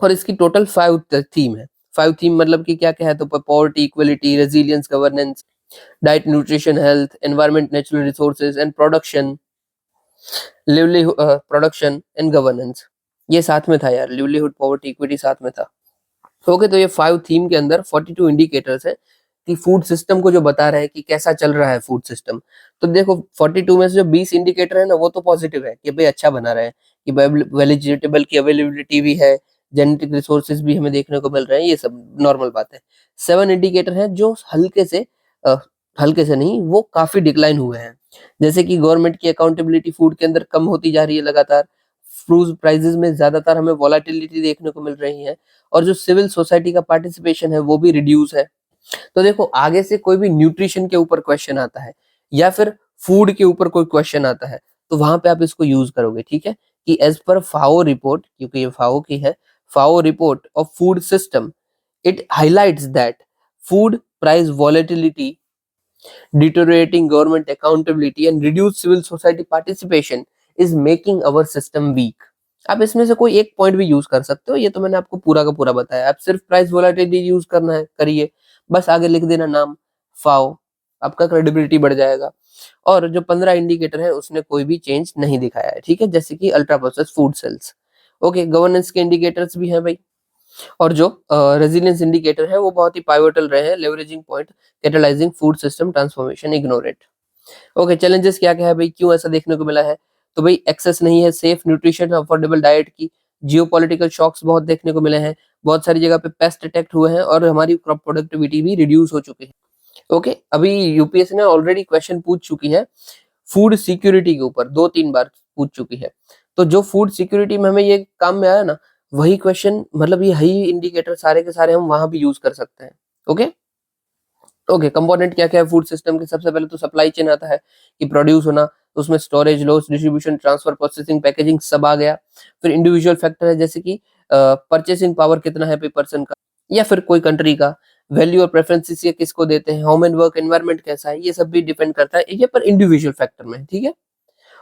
[SPEAKER 1] और इसकी टोटल 5 थीम है। 5 थीम मतलब कि क्या-क्या है? तो poverty, equality, resilience, governance, diet, nutrition, health, environment, natural resources and production, production and governance. ये साथ में था यार, लिवलीहुड, पॉवर्टी, इक्विटी साथ में था। ओके, तो ये 5 थीम के अंदर 42 इंडिकेटर्स है कि फूड सिस्टम को जो बता रहा है कि कैसा चल रहा है फूड सिस्टम। तो देखो 42 में से जो 20 इंडिकेटर है ना, वो तो पॉजिटिव है कि भाई अच्छा बना रहा है, कि वेजिटेबल की अवेलेबिलिटी भी है, जेनेटिक रिसोर्सेज भी हमें देखने को मिल रहे हैं, ये सब नॉर्मल बात है। 7 इंडिकेटर हैं जो अ, हल्के से नहीं, वो काफी डिक्लाइन हुए हैं। जैसे कि गवर्नमेंट की अकाउंटेबिलिटी फूड के अंदर कम होती जा रही है लगातार। फूड प्राइसेस में ज्यादातर हमें वोलेटिलिटी देखने को मिल रही है और जो सिविल सोसाइटी का पार्टिसिपेशन है वो भी रिड्यूस है। तो देखो आगे से कोई भी न्यूट्रिशन के ऊपर क्वेश्चन आता है या फिर फूड के ऊपर कोई क्वेश्चन आता है, तो वहां पे आप इसको यूज करोगे, ठीक है? कि एज पर फाओ रिपोर्ट, क्योंकि ये फाओ की है, FAO report of food system, it highlights that food price volatility, deteriorating government accountability and reduced civil society participation is making our system weak। आप इसमें से कोई एक पॉइंट भी यूज कर सकते हो, ये तो मैंने आपको पूरा का पूरा बताया। आप सिर्फ प्राइस वोलेटिलिटी यूज करना है, करिए, बस आगे लिख देना नाम फाओ, आपका क्रेडिबिलिटी बढ़ जाएगा। और जो 15 इंडिकेटर है उसने कोई भी चेंज नहीं दिखाया है, ठीक है? जैसे कि ultra process food sales. Okay, governance के इंडिकेटर्स भी हैं भाई। और जो रेजिलियंस इंडिकेटर है वो बहुत ही पाइवोटल रहे हैं, leveraging point, catalysing food system transformation, ignore it. Okay, challenges क्या-क्या है भाई, क्यों ऐसा देखने को मिला है? तो भाई एक्सेस नहीं है सेफ न्यूट्रिशन, अफोर्डेबल डाइट की, जियोपॉलिटिकल शॉक्स बहुत देखने को मिले हैं, बहुत सारी जगह पे पेस्ट अटैक हुए हैं और हमारी क्रॉप प्रोडक्टिविटी भी रिड्यूस हो चुकी है। ओके, अभी यूपीएससी ने ऑलरेडी क्वेश्चन पूछ चुकी है फूड सिक्योरिटी के ऊपर, 2-3 बार पूछ चुकी है। तो जो फूड सिक्योरिटी में हमें ये काम में आया ना, वही क्वेश्चन, मतलब यही इंडिकेटर सारे के सारे हम वहां भी यूज कर सकते हैं। ओके, ओके, कंपोनेंट क्या क्या है फूड सिस्टम के? सबसे पहले तो सप्लाई चेन आता है, कि प्रोड्यूस होना, तो उसमें storage, loss, distribution, transfer, processing, packaging सब आ गया। फिर इंडिविजुअल फैक्टर है, जैसे कि परचेसिंग पावर कितना है पे पर्सन का, या फिर कोई कंट्री का, वैल्यू और प्रेफरेंसेस ये किसको देते हैं, ह्यूमन वर्क एनवायरनमेंट कैसा है, ये सब भी डिपेंड करता है ये पर इंडिविजुअल फैक्टर में, ठीक है?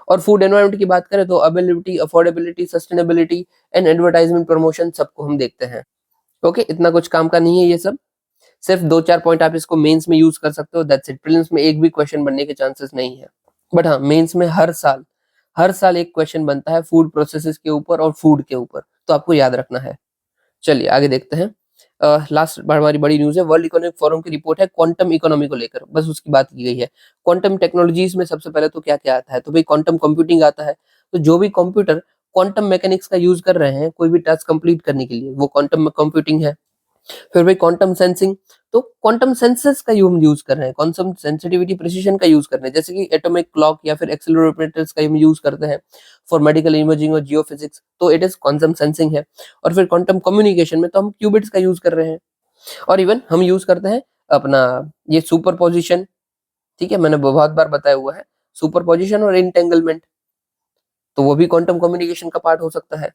[SPEAKER 1] और फूड एनवायरनमेंट की बात करें तो availability, affordability, sustainability and advertisement promotion सबको हम देखते हैं। ओके, इतना कुछ काम का नहीं है ये सब, सिर्फ 2-4 पॉइंट आप इसको मेंस में यूज कर सकते हो, दैट्स इट। प्रीलिम्स में एक भी क्वेश्चन बनने के चांसेस नहीं है, बट हाँ मेंस में हर साल एक क्वेश्चन बनता है फूड प्रोसेसेस के ऊपर और फूड के ऊपर, तो आपको याद रखना है। चलिए आगे देखते हैं। लास्ट हमारी बड़ी न्यूज है, वर्ल्ड इकोनॉमिक फोरम की रिपोर्ट है क्वांटम इकोनॉमी को लेकर, बस उसकी बात की गई है। क्वांटम टेक्नोलॉजीज में सबसे पहले तो क्या क्या आता है, तो भाई क्वांटम कंप्यूटिंग आता है। तो जो भी कंप्यूटर क्वांटम मैकेनिक्स का यूज कर रहे हैं कोई भी टास्क कंप्लीट करने के लिए, वो क्वांटम कंप्यूटिंग है। फिर भाई क्वांटम सेंसिंग, तो क्वांटम सेंसर्स का हम यूज कर रहे हैं, क्वांटम सेंसिटिविटी प्रिसिशन का यूज कर रहे हैं, जैसे कि एटॉमिक क्लॉक या फिर एक्सेलरोमीटर्स का हम यूज करते हैं फॉर मेडिकल इमेजिंग और जियोफिजिक्स, तो इट इज क्वांटम सेंसिंग है। और फिर क्वांटम कम्युनिकेशन में तो हम क्यूबिट्स का यूज कर रहे हैं। और इवन हम यूज करते हैं अपना ये सुपरपोजिशन, ठीक है, मैंने बहुत बार बताया हुआ है, सुपरपोजिशन और इंटेंगलमेंट, तो वो भी क्वांटम कम्युनिकेशन का पार्ट हो सकता है।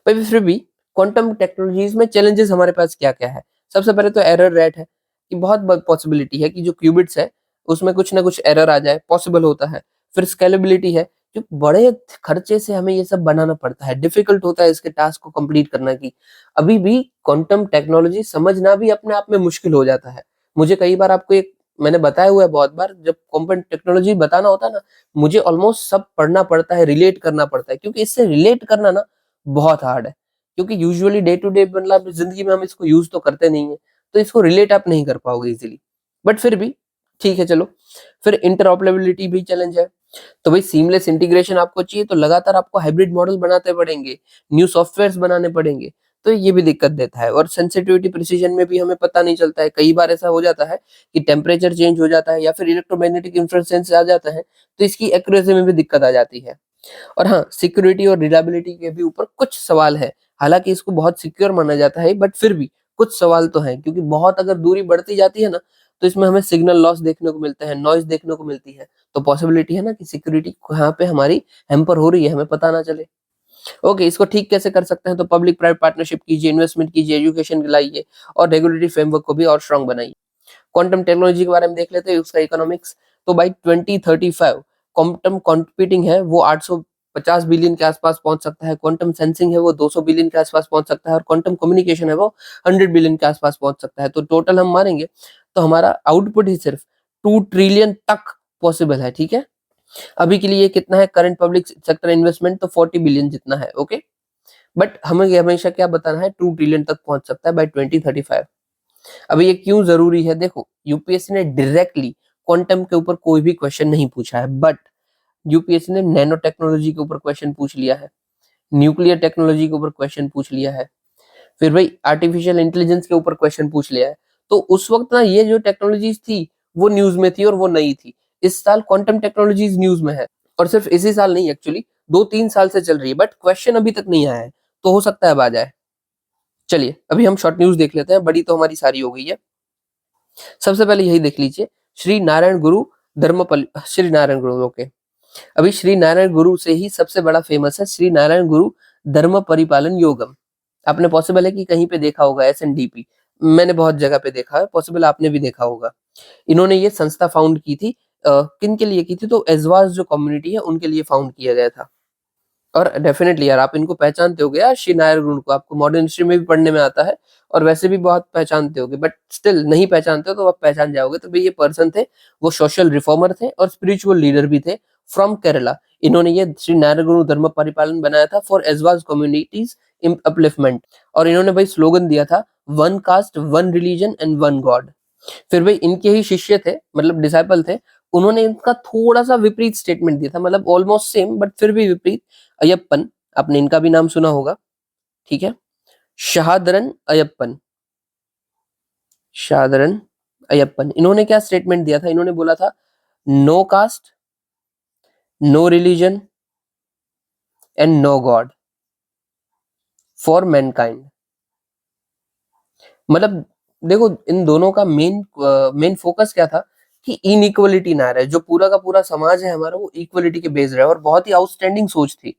[SPEAKER 1] पर फिर भी क्वांटम टेक्नोलॉजीज में चैलेंजेस हमारे पास क्या क्या है। सबसे पहले तो एरर रेट है, कि बहुत पॉसिबिलिटी है कि जो क्यूबिट्स है उसमें कुछ ना कुछ एरर आ जाए, पॉसिबल होता है। फिर स्केलेबिलिटी है, जो बड़े खर्चे से हमें ये सब बनाना पड़ता है, डिफिकल्ट होता है इसके टास्क को कंप्लीट करना की। अभी भी क्वांटम टेक्नोलॉजी समझना भी अपने आप में मुश्किल हो जाता है। मुझे कई बार आपको एक मैंने बताया हुआ है बहुत बार, जब क्वांटम टेक्नोलॉजी बताना होता है ना, मुझे ऑलमोस्ट सब पढ़ना पड़ता है, रिलेट करना पड़ता है, क्योंकि इससे रिलेट करना ना बहुत हार्ड है। क्योंकि यूजुअली डे टू डे मतलब जिंदगी में हम इसको यूज तो करते नहीं है, तो इसको रिलेट आप नहीं कर पाओगे इजीली। बट फिर भी ठीक है, चलो। फिर इंटरऑपरेबिलिटी भी चैलेंज है। तो भाई सीमलेस इंटीग्रेशन आपको चाहिए, तो लगातार आपको हाइब्रिड मॉडल बनाते पड़ेंगे, न्यू सॉफ्टवेयर्स बनाने पड़ेंगे, तो ये भी दिक्कत देता है। और सेंसिटिविटी प्रिसीजन में भी हमें पता नहीं चलता है, कई बार ऐसा हो जाता है कि टेम्परेचर चेंज हो जाता है या फिर इलेक्ट्रोमैग्नेटिक इंफ्लुएंस आ जाता है, तो इसकी एक्यूरेसी में भी दिक्कत आ जाती है। और हाँ, सिक्योरिटी और रिलायबिलिटी के भी ऊपर कुछ सवाल है। हालांकि इसको बहुत सिक्योर माना जाता है, बट फिर भी कुछ सवाल तो हैं, क्योंकि बहुत अगर दूरी बढ़ती जाती है ना, तो इसमें हमें सिग्नल लॉस देखने को मिलता है, नॉइज देखने को मिलती है। तो पॉसिबिलिटी है ना कि सिक्योरिटी यहाँ पे हमारी हैम्पर हो रही है, हमें पता ना चले। ओके, इसको ठीक कैसे कर सकते हैं, तो पब्लिक प्राइवेट पार्टनरशिप कीजिए, इन्वेस्टमेंट कीजिए, एजुकेशन लाइए और रेगुलेटरी फ्रेमवर्क को भी और स्ट्रांग बनाइए। क्वांटम टेक्नोलॉजी के बारे में देख लेते हैं, उसका इकोनॉमिक्स। तो बाई 2035 क्वांटम कंप्यूटिंग है वो 850 बिलियन के आसपास पहुंच सकता है, क्वांटम सेंसिंग है वो 200 बिलियन के आसपास पहुंच सकता है, और क्वांटम कम्युनिकेशन है वो 100 बिलियन के आसपास पहुंच सकता है। तो टोटल हम मारेंगे तो हमारा आउटपुट ही सिर्फ 2 ट्रिलियन तक पॉसिबल है, ठीक है। अभी के लिए कितना है करंट पब्लिक सेक्टर इन्वेस्टमेंट, तो 40 बिलियन जितना है, ओके। बट हमें हमेशा क्या बताना है, 2 ट्रिलियन तक पहुंच सकता है बाय 2035। अभी ये क्यों जरूरी है, देखो यूपीएससी ने डायरेक्टली क्वांटम के ऊपर कोई भी क्वेश्चन नहीं पूछा है, बट यूपीएससी ने नैनो टेक्नोलॉजी के ऊपर क्वेश्चन पूछ लिया है, न्यूक्लियर टेक्नोलॉजी के ऊपर क्वेश्चन पूछ लिया है, फिर भाई आर्टिफिशियल इंटेलिजेंस के ऊपर क्वेश्चन पूछ लिया है। तो उस वक्त ना ये जो टेक्नोलॉजीज थी वो न्यूज में थी और वो नई थी। इस साल क्वांटम टेक्नोलॉजीज न्यूज में है, और सिर्फ इसी साल नहीं, एक्चुअली 2-3 साल से चल रही है, बट क्वेश्चन अभी तक नहीं आया है, तो हो सकता है अब आ जाए। चलिए अभी हम शॉर्ट न्यूज देख लेते हैं, बड़ी तो हमारी सारी हो गई है। सबसे पहले यही देख लीजिए, श्री नारायण गुरु धर्मपल श्री नारायण गुरु, ओके। अभी श्री नारायण गुरु से ही सबसे बड़ा फेमस है श्री नारायण गुरु धर्म परिपालन योगम। आपने पॉसिबल है कि कहीं पे देखा होगा, एसएनडीपी, मैंने बहुत जगह पे देखा है, पॉसिबल आपने भी देखा होगा। इन्होंने ये संस्था फाउंड की थी, किन के लिए की थी, तो एजवास जो कम्युनिटी है उनके लिए फाउंड किया गया था। और डेफिनेटली यार आप इनको पहचानते होगे यार, श्री नारायण गुरु को आपको मॉडर्न हिस्ट्री में भी पढ़ने में आता है, और वैसे भी बहुत पहचानते होगे, बट स्टिल नहीं पहचानते हो तो आप पहचान जाओगे। तो भाई ये पर्सन थे, वो सोशल रिफॉर्मर थे और स्पिरिचुअल लीडर भी थे, फ्रॉम केरला। इन्होंने ये श्री नारायण गुरु धर्म परिपालन बनाया था फॉर एजवास कम्युनिटीज अपलिफ्टमेंट। और इन्होंने भाई स्लोगन दिया था, one cast one religion and one God. फिर भाई इनके ही शिष्य थे, मतलब डिसाइपल थे, उन्होंने इनका थोड़ा सा विपरीत स्टेटमेंट दिया था, मतलब ऑलमोस्ट सेम बट फिर भी विपरीत। अयप्पन, आपने इनका भी नाम सुना होगा, ठीक है। शहादरन अयप्पन, शहादरन अयप्पन, इन्होंने क्या स्टेटमेंट दिया था, इन्होंने बोला था, no caste, no religion and no god for mankind. मतलब देखो इन दोनों का मेन फोकस क्या था, कि इनइक्वलिटी ना रहे, जो पूरा का पूरा समाज है हमारा वो इक्वलिटी के बेस रहे। और बहुत ही आउटस्टैंडिंग सोच थी।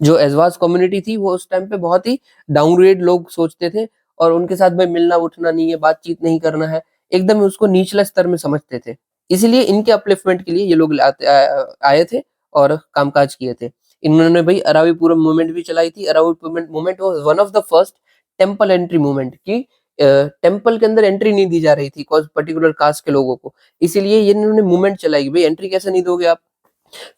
[SPEAKER 1] जो एजवास कम्युनिटी थी वो उस टाइम पे बहुत ही डाउनग्रेड लोग सोचते थे, और उनके साथ भाई मिलना उठना नहीं है, बातचीत नहीं करना है, एकदम उसको निचला स्तर में समझते थे। इसीलिए इनके अपलिफ्टमेंट के लिए ये लोग आए थे और कामकाज किए थे। इन्होंने भाई अराविपुरम मूवमेंट भी चलाई थी। Aravipuram movement was one of the first temple entry movement, की टेम्पल के अंदर एंट्री नहीं दी जा रही थी कॉज पर्टिकुलर कास्ट के लोगों को, इसीलिए ये इन्होंने मूवमेंट चलाई कि भाई एंट्री कैसे नहीं दोगे आप।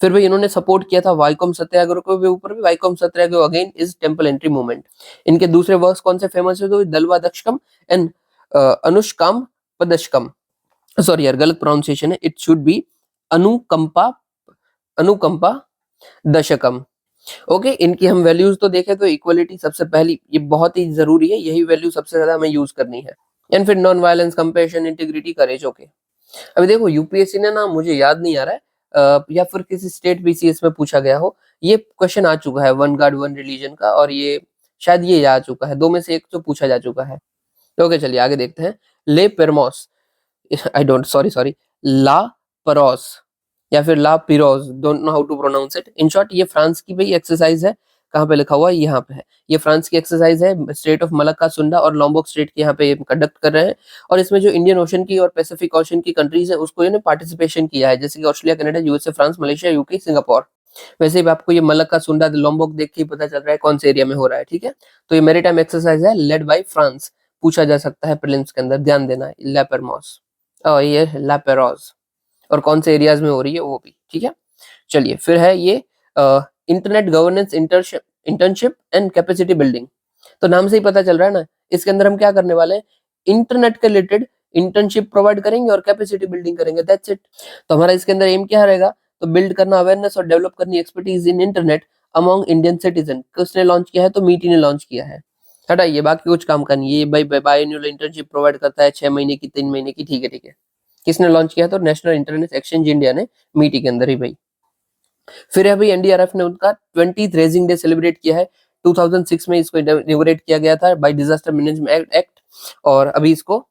[SPEAKER 1] फिर भाई इन्होंने सपोर्ट किया था वाइकोम सत्याग्रह के भी ऊपर भी, Viacom Satyagraha again is temple entry movement. इनके दूसरे वर्क्स कौन से फेमस है, तो दलवा दक्षकम एंड अनुष्काम पदशकम, सॉरी यार गलत प्रोनाउंसिएशन है, इट शुड बी अनुकंपा अनुकंपा दशकम। ओके, इनकी हम वैल्यूज तो देखें तो इक्वलिटी सबसे पहली, ये बहुत ही जरूरी है, यही वैल्यू सबसे ज्यादा हमें यूज करनी है। एंड फिर नॉन वायलेंस, कंपैशन, इंटीग्रिटी, करेज। ओके, अभी देखो यूपीएससी ने ना, मुझे याद नहीं आ रहा है या फिर किसी स्टेट बीसीएस में पूछा गया हो, ये क्वेश्चन आ चुका है वन गार्ड वन रिलीजन का, और ये शायद ये आ चुका है, दो में से एक तो पूछा जा चुका है। ओके चलिए आगे देखते हैं। ले पेरमोस, I don't, sorry La Perouse या फिर La Perouse, don't know how to pronounce it. In short ये फ्रांस की भाई एक्सरसाइज है, कहाँ पे लिखा हुआ है, यहाँ पे है, ये फ्रांस की एक्सरसाइज है, स्टेट ऑफ मलक्का सुंडा और लॉम्बोक स्टेट के यहाँ पे कंडक्ट कर रहे हैं। और इसमें जो इंडियन ओशन की और पैसिफिक ओशन की कंट्रीज है उसको इन्होंने पार्टिसिपेशन किया है, जैसे कि Australia, Canada, USA, France, Malaysia, UK, Singapore. वैसे भी आपको ये मलक्का सुंडा लॉम्बोक देख के ही पता चल रहा है कौन से एरिया में हो रहा है, ठीक है। तो ये मैरीटाइम एक्सरसाइज है लेड बाय फ्रांस, पूछा जा सकता है प्रीलिम्स के अंदर, ध्यान देना। लैपरमॉस और ये लैपेरोज, और कौन से एरियाज में हो रही है वो भी, ठीक है। चलिए फिर है ये internet governance internship and capacity building. तो नाम से ही पता चल रहा है ना, इसके अंदर हम क्या करने वाले हैं, इंटरनेट के रिलेटेड इंटर्नशिप प्रोवाइड करेंगे और कैपेसिटी बिल्डिंग करेंगे, दैट्स इट। तो हमारा इसके अंदर एम क्या रहेगा, तो बिल्ड करना अवेयरनेस और डेवलप करनी expertise in internet among Indian citizen. किसने लॉन्च किया है, तो मीटी ने लॉन्च किया है। हटाइए, बाकी कुछ काम का नहीं, ये बायएनुअल इंटर्नशिप प्रोवाइड करता है 6 महीने की, 3 महीने की, ठीक है ठीक है। किसने लॉन्च किया, तो नेशनल इंटरनेट एक्सचेंज इंडिया ने, मीटी के अंदर ही भाई। फिर अभी एनडीआरएफ ने उनका 20th रेजिंग डे सेलिब्रेट किया है, 2006 में इसको इनॉग्रेट किया गया था बाय डिजास्टर मैनेजमेंट एक्ट। और अभी इसको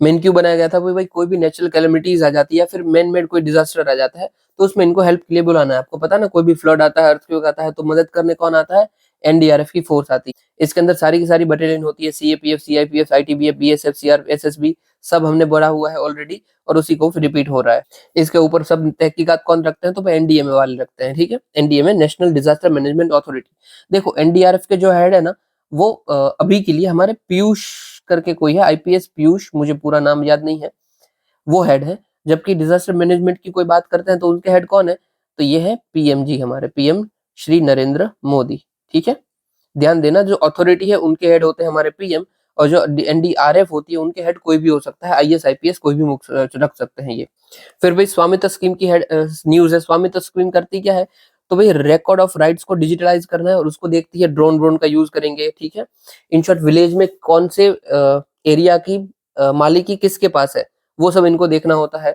[SPEAKER 1] मेन क्यों बनाया गया था, भाई कोई भी नेचुरल कैलेमिटीज आ जाती है या फिर मैन मेड कोई डिजास्टर आ जाता है तो उसमें इनको हेल्प के लिए बुलाना है। आपको पता है ना, कोई भी फ्लड आता है, अर्थक्वेक आता है, तो मदद करने कौन आता है, एनडीआरएफ की फोर्स आती है। इसके अंदर सारी की सारी बटालियन होती है, सीएपीएफ, सीआईपीएफ, आईटीबीएफ, बीएसएफ, सीआर, एसएसबी, सब हमने बढ़ा हुआ है ऑलरेडी, और उसी को रिपीट हो रहा है। इसके ऊपर सब तहकीकात कौन रखते हैं, तो एनडीएमए वाले रखते हैं, ठीक है। NDMA, national disaster management authority. देखो एनडीआरएफ के जो हेड है ना, वो अभी के लिए हमारे पीयूष करके कोई है, आईपीएस पीयूष, मुझे पूरा नाम याद नहीं है, वो हेड है। जबकि डिजास्टर मैनेजमेंट की कोई बात करते हैं तो उनके हेड कौन है, तो ये है पीएमजी, हमारे पीएम श्री नरेंद्र मोदी, ठीक है। ध्यान देना, जो अथॉरिटी है उनके हेड होते हैं हमारे पीएम, और जो एनडीआरएफ होती है उनके हेड कोई भी हो सकता है, आईएएस आईपीएस कोई भी रख सकते हैं ये। फिर भाई स्वामित्व स्कीम की हेड न्यूज है। स्वामित्व स्कीम करती क्या है, तो भाई रिकॉर्ड ऑफ राइट्स को डिजिटलाइज करना है, और उसको देखती है ड्रोन का यूज करेंगे, ठीक है। इन शॉर्ट विलेज में कौन से एरिया की मालिकी किसके पास है, वो सब इनको देखना होता है।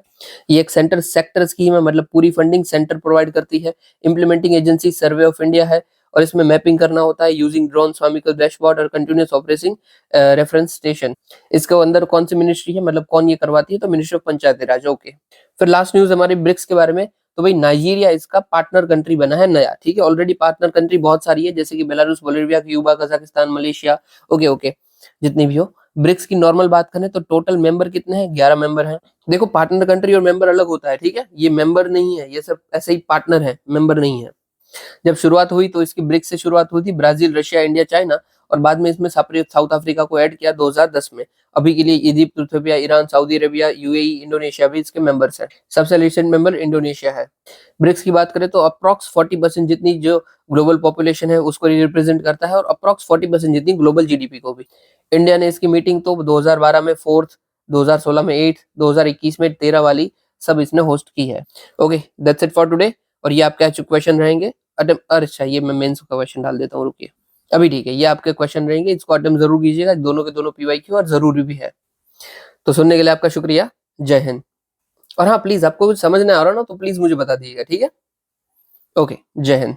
[SPEAKER 1] ये एक सेंटर सेक्टर स्कीम है, मतलब पूरी फंडिंग सेंटर प्रोवाइड करती है। Implementing agency survey of India है, और इसमें मैपिंग करना होता है यूजिंग ड्रोन, स्वामिकल डैशबोर्ड और कंटिन्यूअस ऑपरेटिंग रेफरेंस स्टेशन। इसके अंदर कौन सी मिनिस्ट्री है, मतलब कौन ये करवाती है, तो ministry of Panchayati Raj, okay. फिर लास्ट न्यूज हमारी ब्रिक्स के बारे में, तो भाई नाइजीरिया इसका पार्टनर कंट्री बना है नया, ठीक है। ऑलरेडी पार्टनर कंट्री बहुत सारी है, जैसे कि Belarus, Bolivia, Cuba, Kazakhstan, Malaysia, okay okay, जितनी भी हो। ब्रिक्स की नॉर्मल बात करें तो टोटल मेंबर कितने हैं, 11 मेंबर हैं। देखो पार्टनर कंट्री और मेंबर अलग होता है, ठीक है, ये मेंबर नहीं है, ये सब ऐसे ही पार्टनर है, मेंबर नहीं है। जब शुरुआत हुई तो इसकी ब्रिक्स से शुरुआत हुई थी, ब्राजील, रशिया, इंडिया, चाइना, और बाद में इसमें साउथ अफ्रीका को ऐड किया 2010 में। अभी के लिए Egypt, Ethiopia, Iran, Saudi Arabia, UAE, Indonesia भी इसके मेंबर्स हैं। सबसे रिसेंट मेंबर इंडोनेशिया है। ब्रिक्स की बात करें तो अप्रॉक्स 40% जितनी जो ग्लोबल पॉपुलेशन है उसको रिप्रेजेंट करता है, और अप्रॉक्स 40% जितनी ग्लोबल जीडीपी को भी। इंडिया ने इसकी मीटिंग तो 2012 में 4th, 2016 में 8th, 2021 में 13 वाली सब इसने होस्ट की है। Okay, that's it for today. और ये आपके क्वेश्चन रहेंगे अटेम्प्ट, अच्छा ये मैं मेंस का क्वेश्चन डाल देता हूँ, रुकिए अभी, ठीक है। ये आपके क्वेश्चन रहेंगे, इसको अटेम्प्ट जरूर कीजिएगा, दोनों के दोनों पीवाईक्यू और जरूरी भी है। तो सुनने के लिए आपका शुक्रिया, जय हिंद। और हाँ प्लीज, आपको कुछ समझ नहीं आ रहा ना तो प्लीज मुझे बता दीजिएगा, ठीक है। ओके, जय हिंद।